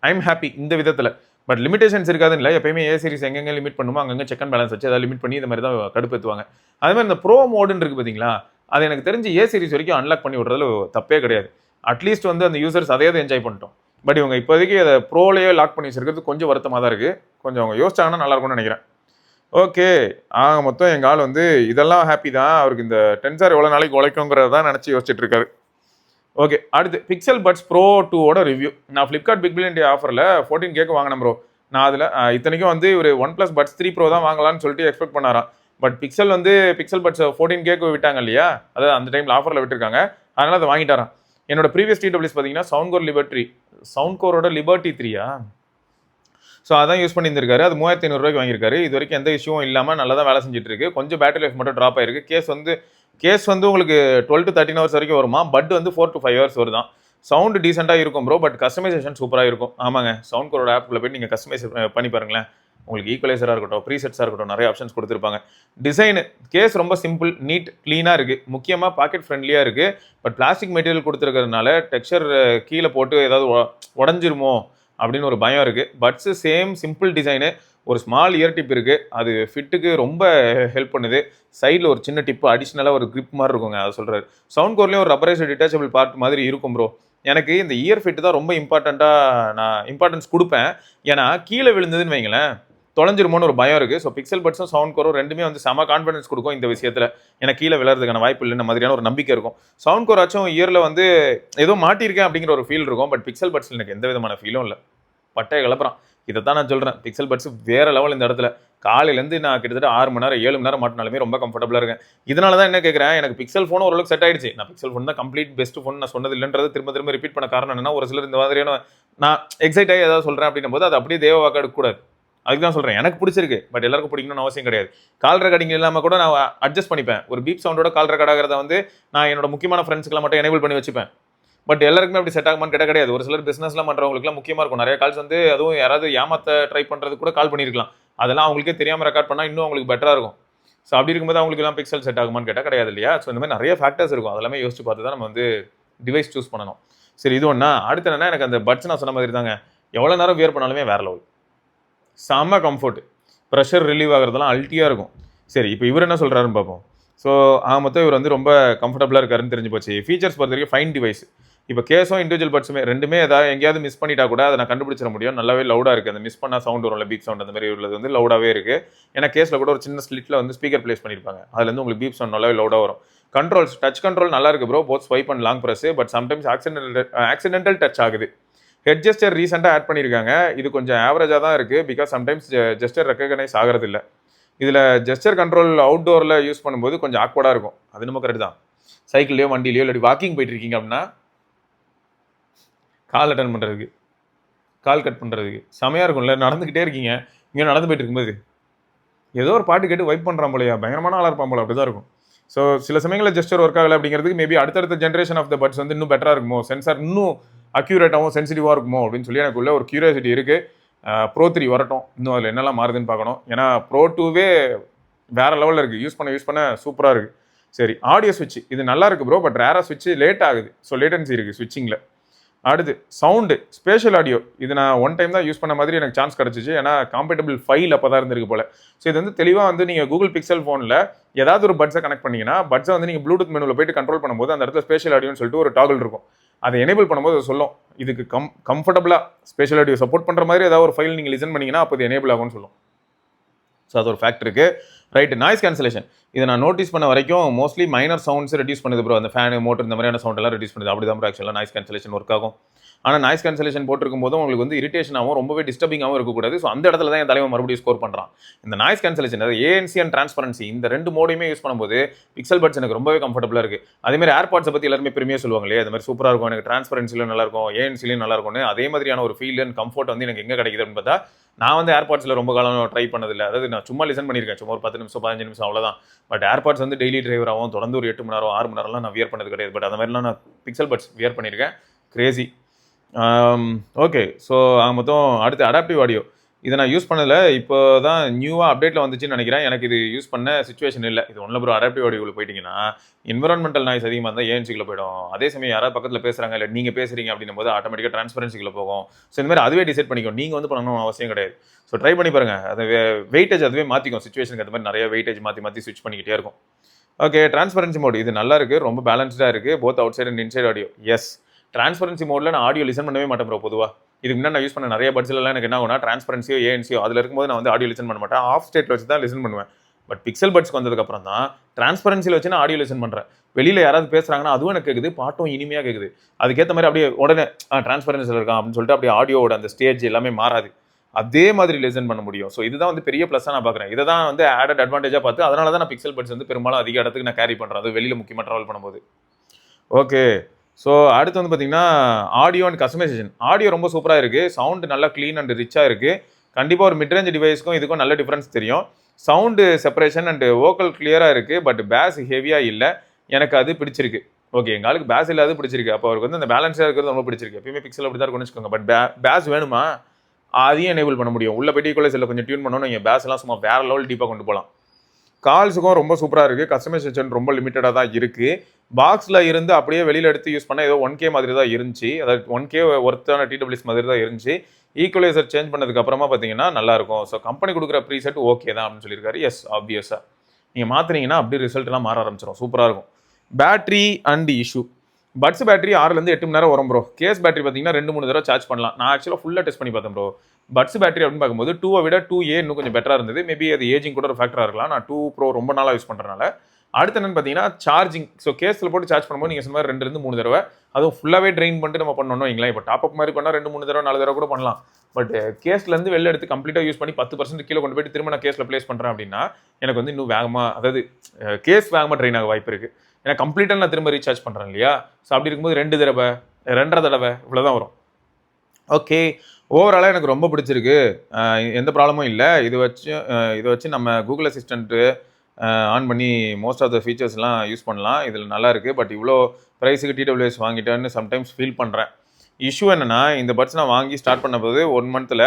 ஐம் ஹாப்பி இந்த விதத்தில். பட் லிமிடேஷன்ஸ் இருக்காதுன்னு இல்லை. எப்பயுமே ஏ சீரிஸ் எங்கெங்கே லிமிட் பண்ணுமோ அங்கங்கே செக் அண்ட் பேலன்ஸ் வச்சு அதை லிமிட் பண்ணி இந்த மாதிரி தான் கடுப்பேற்றுவாங்க. அதே மாதிரி இந்த ப்ரோ மோடுன்னு இருக்குது பார்த்தீங்களா, அது எனக்கு தெரிஞ்சு ஏ சீரிஸ் வரைக்கும் அன்லாக் பண்ணி விட்றதுல தப்பே கிடையாது. அட்லீஸ்ட் வந்து அந்த யூசர்ஸ் அதையாவது என்ஜாய் பண்ணிட்டோம். பட் இவங்க இப்போதைக்கு அதை ப்ரோலேயே லாக் பண்ணி வச்சிருக்கிறது கொஞ்சம் வருத்தமாக தான் இருக்குது. கொஞ்சம் அவங்க யோசிச்சாங்கன்னா நல்லாயிருக்கும்னு நினைக்கிறேன். ஓகே, மொத்தம் எங்கள் ஆள் வந்து இதெல்லாம் ஹாப்பி தான். அவருக்கு இந்த டென்சார் எவ்வளோ நாளைக்கு உழைக்குங்கிறத தான் நினச்சி யோசிச்சுட்டு இருக்காரு. ஓகே, அடுத்து Pixel Buds Pro 2ஓட ரிவ்யூ. நான் ஃப்ளிப்கார்ட் பிக் பில்லியன் டே ஆஃபரில் 14K வாங்கினேன் ப்ரோ. நான் அதில் இத்தனைக்கும் வந்து ஒரு OnePlus Buds 3 Pro தான் வாங்கலாம்னு சொல்லிட்டு எக்ஸ்பெக்ட் பண்ணாராம். பட் பிக்சல் வந்து Pixel Buds 14K விட்டாங்க இல்லையா, அதாவது அந்த டைமில் ஆஃபரில் விட்டுருக்காங்க, அதனால் அதை வாங்கிட்டாரான். என்னோட ப்ரீவியஸ் TWS பார்த்தீங்கன்னா சவுண்ட்கோரோட லிபர்ட்டி 3 ஸோ அதான் யூஸ் பண்ணியிருந்திருக்காரு. அது 3,500 வாங்கியிருக்காரு. இது வரைக்கும் எந்த இஷ்யூவும் இல்லாமல் நல்லா தான் வேலை செஞ்சுட்டு இருக்கு. கொஞ்சம் பேட்டரி லைஃப் மட்டும் ட்ராப் ஆயிருக்கு. கேஸ் வந்து உங்களுக்கு 12 to 13 hours வரைக்கும் வருமா. பட் வந்து 4 to 5 hours வருதான். சவுண்டு டீசெண்டாக இருக்கும் ப்ரோ, பட் கஸ்டமைசேஷன் சூப்பராக இருக்கும். ஆமாங்க, சவுண்ட்கோரோட ஆப்புக்குள்ள போய்ட்டு நீங்கள் கஸ்டமைஸ் பண்ணி பாருங்களேன். உங்களுக்கு ஈக்குவலைசராக இருக்கட்டும், ப்ரீசெட்ஸாக இருக்கட்டும், நிறைய ஆப்ஷன்ஸ் கொடுத்துருப்பாங்க. டிசைனு கேஸ் ரொம்ப சிம்பிள், நீட், க்ளீனாக இருக்குது. முக்கியமாக பாக்கெட் ஃப்ரெண்ட்லியாக இருக்குது. பட் பிளாஸ்டிக் மெட்டீரியல் கொடுத்துருக்கிறதுனால டெக்ஸ்சர் கீழே போட்டு ஏதாவது உடஞ்சிருமோ அப்படின்னு ஒரு பயம் இருக்குது. Buds same simple design. ஒரு ஸ்மால் இயர் டிப் இருக்குது, அது ஃபிட்டுக்கு ரொம்ப ஹெல்ப் பண்ணுது. சைடில் ஒரு சின்ன டிப்பு அடிஷ்னலாக ஒரு கிரிப் மாதிரி இருக்குங்க, அதை சொல்கிறாரு. சவுண்ட் கோர்லேயும் ஒரு ரப்பரைஸ்டு டிட்டாச்சபிள் பார்ட் மாதிரி இருக்கும் ப்ரோ. எனக்கு இந்த இயர் ஃபிட் தான் ரொம்ப நான் இம்பார்ட்டன்ஸ் கொடுப்பேன். ஏன்னா கீழே விழுந்ததுன்னு வைங்களேன், தொலைஞ்சிருமோன்னு ஒரு பயம் இருக்குது. ஸோ பிக்சல் பட்ஸும் சவுண்ட் கோரும் ரெண்டுமே வந்து செம கான்ஃபிடன்ஸ் கொடுக்கும் இந்த விஷயத்தில். ஏன்னா கீழே விழுறதுக்கான வாய்ப்பு இல்லைன்னு மாதிரியான ஒரு நம்பிக்கை இருக்கும். சவுண்ட் கோராச்சும் இயரில் வந்து ஏதோ மாட்டியிருக்கேன் அப்படிங்கிற ஒரு ஃபீல் இருக்கும். பட் பிக்சல் பட்ஸில் எனக்கு எந்த விதமான ஃபீலும் இல்லை. பட்டையை கிளப்புறான். இதை தான் நான் சொல்கிறேன், பிக்சல் பட்ஸ் வேறு லெவல் இந்த இடத்துல. காலையிலேருந்து நான் கிட்டத்தட்ட 6 மணி நேரம் 7 மணி நேரம் மாட்டினாலுமே ரொம்ப கம்ஃபர்டபுளாக இருக்கேன். இதனால தான் என்ன கேட்குறேன், எனக்கு பிக்சல் ஃபோன் ஓரளவுக்கு செட் ஆயிடுச்சு. நான் பிக்சல் ஃபோன் தான் கம்ப்ளீட் பெஸ்ட் ஃபோன் நான் சொன்னது இல்லைன்றது திரும்ப ரிப்பீட் பண்ண காரணம் என்னன்னா, ஒரு சிலர் இந்த மாதிரியான நான் எக்ஸைட் ஆகி ஏதாவது சொல்கிறேன் அப்படின்னும் போது அது அப்படியே தேவ வாக்கு எடுக்கக்கூடாது. அதுக்கு தான் சொல்கிறேன், எனக்கு பிடிச்சிருக்கு, பட் எல்லாருக்கும் பிடிக்கணும்னு அவசியம் கிடையாது. கால் ரெக்கார்டிங் இல்லாமல் கூட நான் அட்ஜஸ்ட் பண்ணிப்பேன். ஒரு பீப் சவுண்டோட கால் ரெக்கார்ட் ஆகிறத வந்து நான் என்னோட முக்கியமான ஃப்ரெண்ட்ஸ்க்குலாம் மட்டும் எனேபிள் பண்ணி வச்சுப்பேன். பட் எல்லாருக்குமே அப்படி செட் ஆகுமான்னு கேட்டால் கிடையாது. ஒரு சிலர் பிஸ்னஸ்லாம் பண்ணுறவங்களுக்குலாம் முக்கியமாக இருக்கும். நிறைய கால்ஸ் வந்து அதுவும் யாராவது ஏமாத்த ட்ரை பண்ணுறது கூட கால் பண்ணியிருக்கலாம். அதெல்லாம் அவங்களுக்கே தெரியாமல் ரெக்கார்ட் பண்ணால் இன்னும் அவங்களுக்கு பெட்டராக இருக்கும். ஸோ அப்படி இருக்கும்போது அவங்களுக்கு எல்லாம் பிக்சல் செட் ஆகுமான்னு கேட்டால் கிடையாது இல்லையா? ஸோ இந்த மாதிரி நிறைய ஃபேக்டர்ஸ் இருக்கும். அதெல்லாமே யோசிச்சு பார்த்து தான் நம்ம வந்து டிவைஸ் சூஸ் பண்ணணும். சரி, இது ஒன்றா. அடுத்து என்னன்னா, எனக்கு அந்த பட்ஸ் நான் சொன்ன மாதிரி தாங்க, எவ்வளோ நேரம் வியர் பண்ணாலுமே வேற லெவல், செம்ம கம்ஃபர்ட், ப்ரெஷர் ரிலீவ் ஆகிறதுலாம் அல்ட்டியாக இருக்கும். சரி, இப்போ இவர் என்ன சொல்கிறாருன்னு பார்ப்போம். ஸோ மொத்தம் இவர் வந்து ரொம்ப கம்ஃபர்டபுளாக இருக்காருன்னு தெரிஞ்சு போச்சு. ஃபீச்சர்ஸ் பொறுத்த வரைக்கும் ஃபைன் டிவைஸ். இப்போ கேஸும் இண்டிவிஜுவல் பட்ஸுமே ரெண்டுமே ஏதாவது எங்கேயாவது மிஸ் பண்ணிட்டா கூட அதை நான் கண்டுபிடிச்சிட முடியும். நல்லாவே லவுடாக இருக்குது. அந்த மிஸ் பண்ணால் சவுண்ட் வரும்ல, பீப் சவுண்ட், அந்த மாதிரி உள்ளது வந்து லவுடாகவே இருக்குது. ஏன்னா கேஸில் கூட ஒரு சின்ன ஸ்லிட்டில் வந்து ஸ்பீக்கர் பிளேஸ் பண்ணியிருப்பாங்க. அதுலேருந்து உங்களுக்கு பீப் சவுண்ட் நல்லாவே லவுடாக வரும். கண்ட்ரோல்ஸ், டச் கண்ட்ரோல் நல்லா இருக்குது bro, both swipe and long press. But sometimes accidental touch ஆகுது. ஹெட் ஜெஸ்டர் ரீசெண்டாக ஆட் பண்ணியிருக்காங்க. இது கொஞ்சம் ஆவரேஜாக தான் இருக்குது. பிகாஸ் சம்டைம்ஸ் ஜெஸ்டர் ரெக்கக்னைஸ் ஆகிறது இல்லை. இதில் ஜெஸ்டர் கண்ட்ரோல் அவுட்டோரில் யூஸ் பண்ணும்போது கொஞ்சம் ஆக்வர்டாக இருக்கும். அது நம்ம கரெக்ட் தான். சைக்கிள்லையோ வண்டிலையோ இல்லை வாக்கிங் போயிட்டு இருக்கீங்க அப்படின்னா கால் அட்டன் பண்ணுறதுக்கு, கால் கட் பண்ணுறதுக்கு செமையாக இருக்கும்ல. நடந்துக்கிட்டே இருக்கீங்க, இங்கே நடந்து போயிட்டு இருக்கும்போது ஏதோ ஒரு பாட்டு கேட்டு வைப் பண்ணுறான் போலையா, பயங்கரமான ஆளாக இருப்பான் போல, அப்படி தான் இருக்கும். ஸோ சில சமயங்களில் ஜெஸ்டர் ஒர்க் ஆகலை அப்படிங்கிறதுக்கு மேபி அடுத்தடுத்த ஜென்ரேஷன் ஆஃப் த பட்ஸ் வந்து இன்னும் பெட்டராக இருக்குமோ, சென்சார் இன்னும் அக்யூரேட்டாகவும் சென்சிட்டிவாக இருக்குமோ அப்படின்னு சொல்லி எனக்குள்ள ஒரு கியூரியாசிட்டி இருக்குது. ப்ரோ 3 வரட்டும், இன்னும் அதில் என்னெல்லாம் மாறுதுன்னு பார்க்கணும். ஏன்னா ப்ரோ 2வே வேறு லெவலில் இருக்குது, யூஸ் பண்ண சூப்பராக இருக்குது. சரி, ஆடியோ ஸ்விட்ச் இது நல்லா இருக்குது ப்ரோ, பட் ரேராக ஸ்விட்ச் லேட் ஆகுது. ஸோ லேட்டன்சி இருக்குது ஸ்விட்சிங்கில். அடுத்து சவுண்டு, ஸ்பேஷியல் ஆடியோ. இது நான் ஒன் டைம் தான் யூஸ் பண்ண மாதிரி எனக்கு சான்ஸ் கிடச்சிச்சு. ஏன்னா காம்பேட்டபிள் ஃபைல் அப்போ தான் இருந்திருக்கு போல. ஸோ இது வந்து தெளிவாக வந்து நீங்கள் கூகுள் பிக்சல் ஃபோனில் ஏதாவது ஒரு பட்ஸை கனெக்ட் பண்ணிங்கன்னா பட்ஸை வந்து நீங்கள் ப்ளூடூத் மெனுவில் போயிட்டு கண்ட்ரோல் பண்ணும்போது அந்த இடத்துல ஸ்பேஷியல் ஆடியோன்னு சொல்லிட்டு ஒரு டாகல் இருக்கும். அதை எனேபிள் பண்ணும்போது அது சொல்லும், இதுக்கு கம்ஃபர்டபுளாக ஸ்பேஷியல் ஆடியோ சப்போர்ட் பண்ணுற மாதிரி ஏதாவது ஒரு ஃபைல் நீங்கள் லிசன் பண்ணிங்கன்னா அப்போ இது எனேபிள் ஆகும்னு சொல்லும். ஸோ அது ஒரு ஃபேக்ட் இருக்குது. Right, noise cancellation. இதை நான் நோட்டீஸ் பண்ண வரைக்கும் மோஸ்ட்லி மைனர் சவுண்ட்ஸ் ரெடியூஸ் பண்ணுது ப்ரோ. அந்த ஃபேனு, மோட்டர், இந்த மாதிரியான சவுண்ட் எல்லாம் ரெடியூஸ் பண்ணுது. அப்படி தான் ப்ரோ ஆக்சுவலாக நாய்ஸ் கேன்சலேஷன் ஒர்க் ஆகும். ஆனால் நாய்ஸ் கேன்சலேஷன் போட்டிருக்கும் போதும் உங்களுக்கு வந்து இரிட்டேஷனாகவும் ரொம்பவே டிஸ்டர்பிங்காகவும் இருக்கக்கூடாது. ஸோ அந்த இடத்துல தான் என் தலைவன் மறுபடியும் ஸ்கோர் பண்ணுறான். இந்த நாய்ஸ் கேன்சலேஷன், அதாவது ஏஎன்சி அண்ட் டிரான்ஸ்பரன்சி, இந்த ரெண்டு மோடையுமே யூஸ் பண்ணும்போது பிக்சல் பட்ஸ் எனக்கு ரொம்பவே கம்ஃபர்டபுளாக இருக்குது. அதேமாதிரி ஏர்பாட்ஸை பற்றி எல்லாருமே பெருமையாக சொல்லுவாங்க இல்லையா, அது மாதிரி சூப்பராக இருக்கும், எனக்கு டிரான்ஸ்பரன்சிலும் நல்லாயிருக்கும், ஏஎன்சிலையும் நல்லா இருக்கும்னு. அதே மாதிரியான ஒரு ஃபீல் அண்ட் கம்ஃபர்ட் வந்து எனக்கு எங்கே கிடைக்குதுன்னு பார்த்தா, நான் வந்து ஏர்பாட்ஸில் ரொம்ப காலம் ட்ரை பண்ணதில்லை. அதாவது நான் சும்மா லிசன் பண்ணியிருக்கேன், சும்மா ஒரு 10 நிமிஷம் 15 நிமிஷம் அவ்வளோதான். பட் ஏர்பாட்ஸ் வந்து டெய்லி டிரைவராகவும் தொடர்ந்து ஒரு 8 மணி நேரம் 6 மணி நேரம்லாம் நான் வியர் பண்ணது கிடையாது. பட் அந்த மாதிரிலாம் நான் பிக்சல் பட்ஸ் வியர் பண்ணியிருக்கேன். கிரேசி. ஓகே, ஸோ மொத்தம் அடுத்து அடாப்டிவ் ஆடியோ. இதை நான் யூஸ் பண்ணதில்லை, இப்போ தான் நியூவாக அப்டேட்டில் வந்துச்சுன்னு நினைக்கிறேன். எனக்கு இது யூஸ் பண்ண சுச்சுவேஷன் இல்லை. இது ஒன்றில் ப்ரோ அடாப்டிவ் ஆடியோவில் போயிட்டீங்கன்னா என்விரான்மெண்டல் நாய்ஸ் அதிகமாக இருந்தால் ஏஎன்சிக்குள்ள போயிடும். அதே சமயம் யாராவது பக்கத்தில் பேசுகிறாங்க இல்லை நீங்கள் பேசுகிறீங்க அப்படின்னும் போது ஆட்டோமேட்டிக்காக டிரான்ஸ்பரன்சிக்குள்ள போகும். ஸோ இந்த மாதிரி அதுவே டிசைட் பண்ணிக்கும், நீங்கள் வந்து பண்ணணும் அவசியம் கிடையாது. ஸோ ட்ரை பண்ணி பாருங்கள். அது வெயிட்டேஜ் அதுவே மாற்றிக்கும், சுச்சுவேஷனுக்கு அந்த மாதிரி நிறைய வெயிட்டேஜ் மாற்றி ஸ்விட்ச் பண்ணிக்கிட்டே இருக்கும். ஓகே, டிரான்ஸ்பரன்சி மோட் இது நல்லா இருக்குது, ரொம்ப பேலன்ஸ்டாக இருக்குது, both outside and inside audio. Yes, transparency மோடில் நான் ஆடியோ லிசன் பண்ணவே மாட்டேன் ப்ரோ. பொதுவாக இதுக்கு முன்னாடி நான் யூஸ் பண்ண நிறைய பட்ஸ்லாம் எனக்கு என்ன ஆகுனா, டிரான்ஸ்பரன்சியோ ஏஎன்சியோ அதில் இருக்கும்போது நான் வந்து ஆடியோ லிசன் பண்ண மாட்டேன், ஆஃப் ஸ்டேட்டில் வச்சு தான் லிசன் பண்ணுவேன். பட் பிக்சல் பட்ஸ்க்கு வந்ததுக்கப்புறம் தான் டிரான்ஸ்பரன்சியில் வச்சு நான் ஆடியோ லிசன் பண்ணுறேன். வெளியில் யாராவது பேசுகிறாங்கன்னா அதுவும் எனக்கு கேட்குது, பாட்டும் இனிமையாக கேட்குது. அதுக்கேற்ற மாதிரி அப்படியே உடனே டிரான்ஸ்பரன்சியில் இருக்கான் அப்படின்னு சொல்லிட்டு அப்படியே ஆடியோட அந்த ஸ்டேஜ் எல்லாமே மாறாது, அதே மாதிரி லிசன் பண்ண முடியும். ஸோ இதுதான் வந்து பெரிய ப்ளஸ்ஸாக நான் பார்க்குறேன். இதை தான் வந்து ஆடட் அட்வான்டேஜாக பார்த்து அதனால தான் நான் பிக்சல் பட்ஸ் வந்து பெரும்பாலும் அதிக இடத்துக்கு நான் கேரி பண்ணுறேன், அது வெளியில் முக்கியமாக ட்ராவல் பண்ணும்போது. ஓகே, ஸோ அடுத்து வந்து பார்த்தீங்கன்னா ஆடியோ அண்ட் கஸ்டமைசேஷன். ஆடியோ ரொம்ப சூப்பராக இருக்குது, சவுண்டு நல்லா க்ளீன் அண்ட் ரிச்சாக இருக்குது. கண்டிப்பாக ஒரு மிட்ரேஞ்ச் டிவைஸ்க்கும் இதுக்கும் நல்ல டிஃப்ரென்ஸ் தெரியும். சவுண்டு செப்பரேஷன் அண்ட் வோக்கல் கிளியராக இருக்குது, பட் பேஸ் ஹெவியாக இல்லை, எனக்கு அது பிடிச்சிருக்கு. ஓகே, எங்கள் ஆளுக்கு பேஸ் இல்லாத பிடிச்சிருக்கு, அப்போ அவருக்கு வந்து அந்த பேலன்ஸாக இருக்கிறது ரொம்ப பிடிச்சிருக்கு. எப்பயுமே பிக்சல் அப்படி தான் இருக்கும்னு வச்சுக்கோங்க. பட் பேஸ் வேணுமா, அதையும் எனேபிள் பண்ண முடியும். உள்ள போய்ட்டு ஈக்குவலைசரில் கொஞ்சம் டியூன் பண்ணணும், நீங்கள் பேஸ்லாம் சும்மா வேறு லெவல் டீப்பாக கொண்டு போகலாம். கால்ஸுக்கும் ரொம்ப சூப்பராக இருக்குது, கஸ்டமைசேஷன் ரொம்ப லிமிட்டடாக தான் இருக்குது. பாக்ஸில் இருந்து அப்படியே வெளியில் எடுத்து யூஸ் பண்ணால் ஏதோ 1K மாதிரி தான் இருந்துச்சு, அதாவது 1K ஒர்த்தான டிடபிள்யூஎஸ் மாதிரி தான் இருந்துச்சு. ஈக்குவலைசர் சேஞ்ச் பண்ணதுக்கு அப்புறமா பார்த்தீங்கன்னா நல்லாயிருக்கும். ஸோ கம்பெனி கொடுக்குற ப்ரீசெட் ஓகே தான் அப்படின்னு சொல்லியிருக்காரு. எஸ், ஆப்வியஸாக நீங்கள் மாற்றினீங்கன்னா அப்படியே ரிசல்ட்லாம் மாற ஆரம்பிச்சிடும், சூப்பராக இருக்கும். Battery and issue. Buds battery 6லேருந்து 8 மணி நேரம் வரும் ப்ரோ. கேஸ் பேட்டரி பார்த்தீங்கன்னா 2-3 தடவை சார்ஜ் பண்ணலாம். நான் ஆக்சுவலாக ஃபுல்லாக டெஸ்ட் பண்ணி பார்த்தேன் ப்ரோ. பட்ஸ் பேட்டரி அப்படின்னு பார்க்கும்போது 2 விட 2A இன்னும் கொஞ்சம் பெட்டராக இருந்தது. மேபி அது ஏஜிங் கூட ஒரு ஃபேக்டராக இருக்கலாம். நான் 2 Pro ரொம்ப நாளாக யூஸ் பண்ணுறதுனால. அடுத்து என்னன்னு பார்த்தீங்கன்னா சார்ஜிங். ஸோ கேஸில் போட்டு சார்ஜ் பண்ணும்போது நீங்கள் சொன்ன 2-3 தடவை, அதுவும் ஃபுல்லாகவே ட்ரெயின் பண்ணிட்டு நம்ம பண்ணணும் வைங்களேன். இப்போ டாப் அப் மாதிரி பண்ணால் 2-3 தடவை 4 தடவை கூட பண்ணலாம். பட் கேஸ்லேருந்து வெளில எடுத்து கம்ப்ளீட்டாக யூஸ் பண்ணி 10% கீழே கொண்டு போயிட்டு திரும்ப நான் கேஸில் ப்ளேஸ் பண்ணுறேன் அப்படின்னா எனக்கு வந்து இன்னும் வேகமாக, அதாவது கேஸ் வேகமாக ட்ரெயின் ஆக வாய்ப்பு இருக்குது. ஏன்னா கம்ப்ளீட்டாக நான் திரும்ப ரீசார்ஜ் பண்ணுறேன் இல்லையா. ஸோ அப்படி இருக்கும்போது 2 தடவை 2.5 தடவை இவ்வளோ தான் வரும். ஓகே. ஓவராலா எனக்கு ரொம்ப பிடிச்சிருக்கு. எந்த ப்ராப்ளமும் இல்ல. இத வச்சு நம்ம Google அசிஸ்டன்ட் ஆன் பண்ணி மோஸ்ட் ஆஃப் த ஃபீச்சர்ஸ்லாம் யூஸ் பண்ணலாம். இதில நல்லாயிருக்கு. பட் இவ்வளோ ப்ரைஸுக்கு TWS வாங்கிட்டேன்னு சம்டைம்ஸ் ஃபீல் பண்ணுறேன். இஷ்யூ என்னன்னா, இந்த பட்ஸ் நான் வாங்கி ஸ்டார்ட் பண்ணும்போது 1 மந்த்ல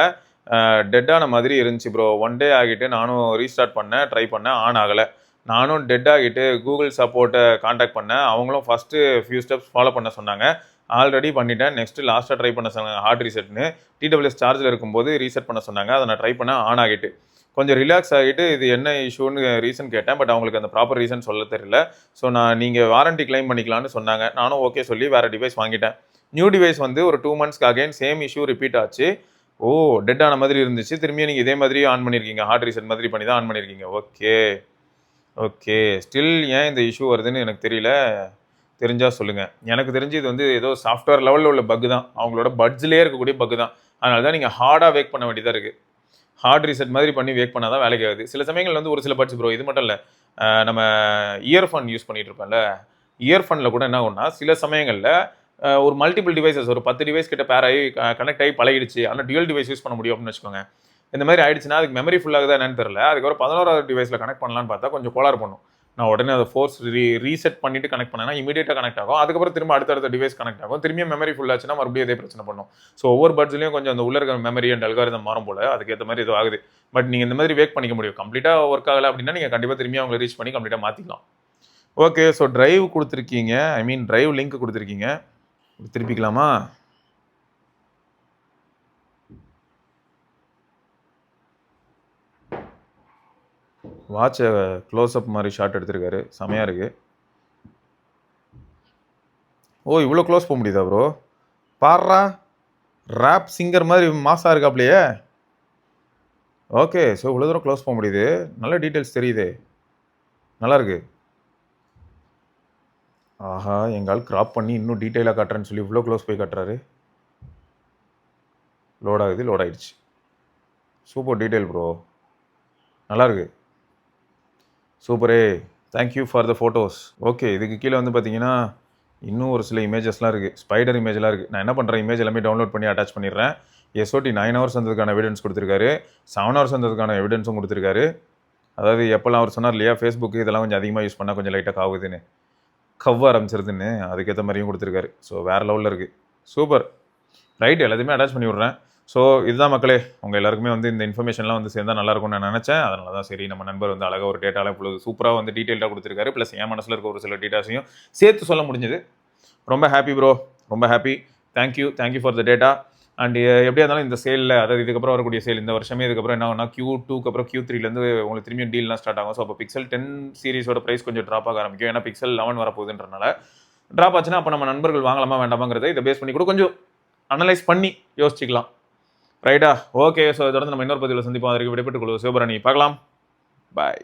டெட் ஆன மாதிரி இருந்துச்சு ப்ரோ. 1 டே ஆகிட்டு நானும் ரீஸ்டார்ட் பண்ணேன், ட்ரை பண்ணேன், ஆன் ஆகல. நானும் டெட் ஆகிட்டு Google சப்போர்ட்ட கான்டாக்ட் பண்ணேன். அவங்களும் ஃபர்ஸ்ட்டு ஃபியூ ஸ்டெப்ஸ் ஃபாலோ பண்ண சொன்னாங்க. ஆல்ரெடி பண்ணிட்டேன். நெக்ஸ்ட்டு லாஸ்ட்டா ட்ரை பண்ண சொன்னாங்க ஹார்ட் ரீசெட்ன்னு. TWS சார்ஜ்ல இருக்கும்போது ரீசெட் பண்ண சொன்னாங்க. அத நான் ட்ரை பண்ணேன், ஆன் ஆகிட்டு. கொஞ்சம் ரிலாக்ஸ் ஆகிட்டு இது என்ன இஷ்யூன்னு ரீசன் கேட்டேன். பட் அவங்களுக்கு அந்த ப்ராப்பர் ரீசன் சொல்ல தெரியல. ஸோ நீங்க வாரண்டி கிளைம் பண்ணிக்கலாம்னு சொன்னாங்க. நானும் ஓகே சொல்லி வேற டிவைஸ் வாங்கிட்டேன். நியூ டிவைஸ் வந்து ஒரு 2 மந்த்ஸ்க்கு அகைன் சேம் இஷ்யூ ரிப்பீட் ஆச்சு. ஓ! டெட் ஆன மாதிரி இருந்துச்சு. திரும்பியும் நீங்க இதே மாதிரி ஆன் பண்ணியிருக்கீங்க. ஹார்ட் ரீசெட் மாதிரி பண்ணி தான் ஆன் பண்ணியிருக்கீங்க. ஓகே. ஓகே. ஸ்டில் ஏன் இந்த இஷ்யூ வருதுன்னு எனக்கு தெரியல. தெரிஞ்சா சொல்லுங்க. எனக்கு தெரிஞ்சு இது வந்து ஏதோ சாஃப்ட்வேர் லெவல்ல உள்ள பக் தான். அவங்களோட பட்ஸ்லயே இருக்கக்கூடிய பக் தான். அதனால தான் நீங்க ஹார்டா வேக் பண்ண வேண்டியதா இருக்கு. ஹார்ட் ரீசெட் மாதிரி பண்ணி வேக் பண்ணா தான் வேலைக்கு ஆகுது. சில சமயங்கள்ல வந்து ஒரு சில பட்ஸ் ப்ரோ இது மட்டும் இல்ல. நம்ம இயர்ஃபோன் யூஸ் பண்ணிட்டு இருப்பேன்ல. இயர்ஃபோன்ல கூட என்ன ஆகும்னா, சில சமயங்கள்ல ஒரு மல்டிபிள் டிவைசஸ் ஒரு 10 டிவைஸ் கிட்ட பேர் ஆகி கனெக்ட் ஆகி பழகிடுச்சு. ஆனா டியூவல் டிவைஸ் யூஸ் பண்ண முடியும் அப்படின்னு வச்சுக்கோங்க. இந்த மாதிரி ஆயிடுச்சுன்னா அதுக்கு மெமரி ஃபுல் ஆகுதா என்னன்னு தெரியல. அதுக்கப்புறம் 11வது டிவைஸ்ல கனெக்ட் பண்ணலாம்னு பார்த்தா கொஞ்சம் கோளாறு பண்ணும். நான் உடனே அதை ஃபோர்ஸ் ரீசெட் பண்ணிட்டு கனெக்ட் பண்ணேன்னா இமீடியட்டா கனெக்ட் ஆகும். அதுக்கப்புறம் திரும்ப அடுத்தடுத்த டிவைஸ் கனெக்ட் ஆகும். திரும்பியும் மெமரி ஃபுல் ஆச்சுன்னா மறுபடியும் அதே பிரச்சனை பண்ணும். ஸோ ஒவ்வொரு பட்ஸ்லயும் கொஞ்சம் அந்த உள்ள இருக்க மெமரி அண்ட் அல்காரிதம் மாறும் போல. அதுக்கேற்ற மாதிரி இது ஆகுது. பட் நீங்க இந்த மாதிரி வேக் பண்ணிக்க முடியும். கம்ப்ளீட்டா ஒர்க் ஆகல அப்படின்னா நீங்க கண்டிப்பா திரும்பி அவங்களை ரீச் பண்ணி கம்ப்ளீட்டா மாத்திக்கலாம். ஓகே. ஸோ டிரைவ் கொடுத்துருக்கீங்க. ஐ மீன் டிரைவ் லிங்க் கொடுத்துருக்கீங்க. திருப்பிக்கலாமா? வாட்சை க்ளோஸ் அப் மாதிரி ஷாட் எடுத்திருக்காரு. செமையா இருக்கு. ஓ! இவ்வளோ க்ளோஸ் போக முடியுதா ப்ரோ? பார்றா! ராப் சிங்கர் மாதிரி மாஸா இருக்காப்லையே. ஓகே. ஸோ இவ்வளோ தூரம் க்ளோஸ் போக முடியுது. நல்ல டீட்டெயில்ஸ் தெரியுதே. நல்லா இருக்கு. ஆஹா! எங்க ஆள் கிராப் பண்ணி இன்னும் டீட்டெயிலா காட்டுறேன்னு சொல்லி இவ்வளோ க்ளோஸ் போய் காட்டுறாரு. லோட் ஆகுது. லோட் ஆயிடுச்சு. Super detail bro. நல்லா இருக்கு. சூப்பரே. Thank you for the photos. Okay. இதுக்கு கீழே வந்து பார்த்தீங்கன்னா, இன்னும் ஒரு சில இமேஜஸ்லாம் இருக்குது. ஸ்பைடர் இமேஜ்லாம் இருக்குது. நான் என்ன பண்ணுறேன், இமேஜ் எல்லாமே டவுன்லோட் பண்ணி அட்டாச் பண்ணிடுறேன். SOT 9 ஹவர்ஸ் வந்ததுக்கான எவிடன்ஸ் கொடுத்துருக்காரு. 7 ஹவர்ஸ் வந்ததுக்கான எவிடன்ஸும் கொடுத்துருக்காரு. அதாவது எப்போல்லாம் அவர் சொன்னார் இல்லையா, ஃபேஸ்புக் இதெல்லாம் கொஞ்சம் அதிகமாக யூஸ் பண்ணால் கொஞ்சம் லைட்டாக ஆகுதுன்னு, கவ்வ ஆரம்பிச்சிருதுன்னு, அதுக்கேற்ற மாதிரியும் கொடுத்துருக்காரு. ஸோ வேறு லெவலில் இருக்குது. சூப்பர். ரைட். எல்லாத்தையுமே அட்டாச் பண்ணி விட்றேன். ஸோ இதுதான் மக்களே, உங்கள் எல்லாருக்குமே வந்து இந்த இன்ஃபர்மேஷன்லாம் வந்து சேர்ந்தால் நல்லாயிருக்கும்னு நான் நினச்சேன். அதனால தான் சரி நம்ம நண்பர் வந்து அழகாக ஒரு டேட்டாலாம் இவ்வளோ சூப்பராக வந்து டீட்டெயில்டாக கொடுத்துருக்காரு. ப்ளஸ் என் மனசில் இருக்க ஒரு சில டீட்டாஸையும் சேர்த்து சொல்ல முடிஞ்சது. ரொம்ப ஹாப்பி ப்ரோ. ரொம்ப happy. Thank you for the data. And எப்படியா இருந்தாலும் இந்த சேலில், அதாவது இதுக்கப்புறம் வரக்கூடிய சேல் இந்த வருஷமே இதுக்கப்புறம் என்ன ஆகும்னா Q2க்கு அப்புறம் Q3லேருந்து உங்களுக்கு திரும்பியும் டீல்லாம் ஸ்டார்ட் ஆகும். ஸோ அப்போ Pixel 10 சீரிஸோட ப்ரைஸ் கொஞ்சம் ட்ராப் ஆக ஆரம்பிக்கும். ஏன்னா Pixel 11 வரப்போகுதுன்றனால ட்ராப் ஆச்சுன்னா அப்போ நம்ம நண்பர்கள் வாங்கலாமா வேண்டாமாங்கிறத இதை பேஸ் பண்ணி கூட கொஞ்சம் அனலைஸ் பண்ணி யோசிச்சுக்கலாம். ரைட்டா? ஓகே. ஸோ தொடர்ந்து நம்ம இன்னொரு பதிவில் சந்திப்போம். அதற்கு விடைபெற்றுக் கொள்வோம். சிவபரணி பார்க்கலாம். பாய்.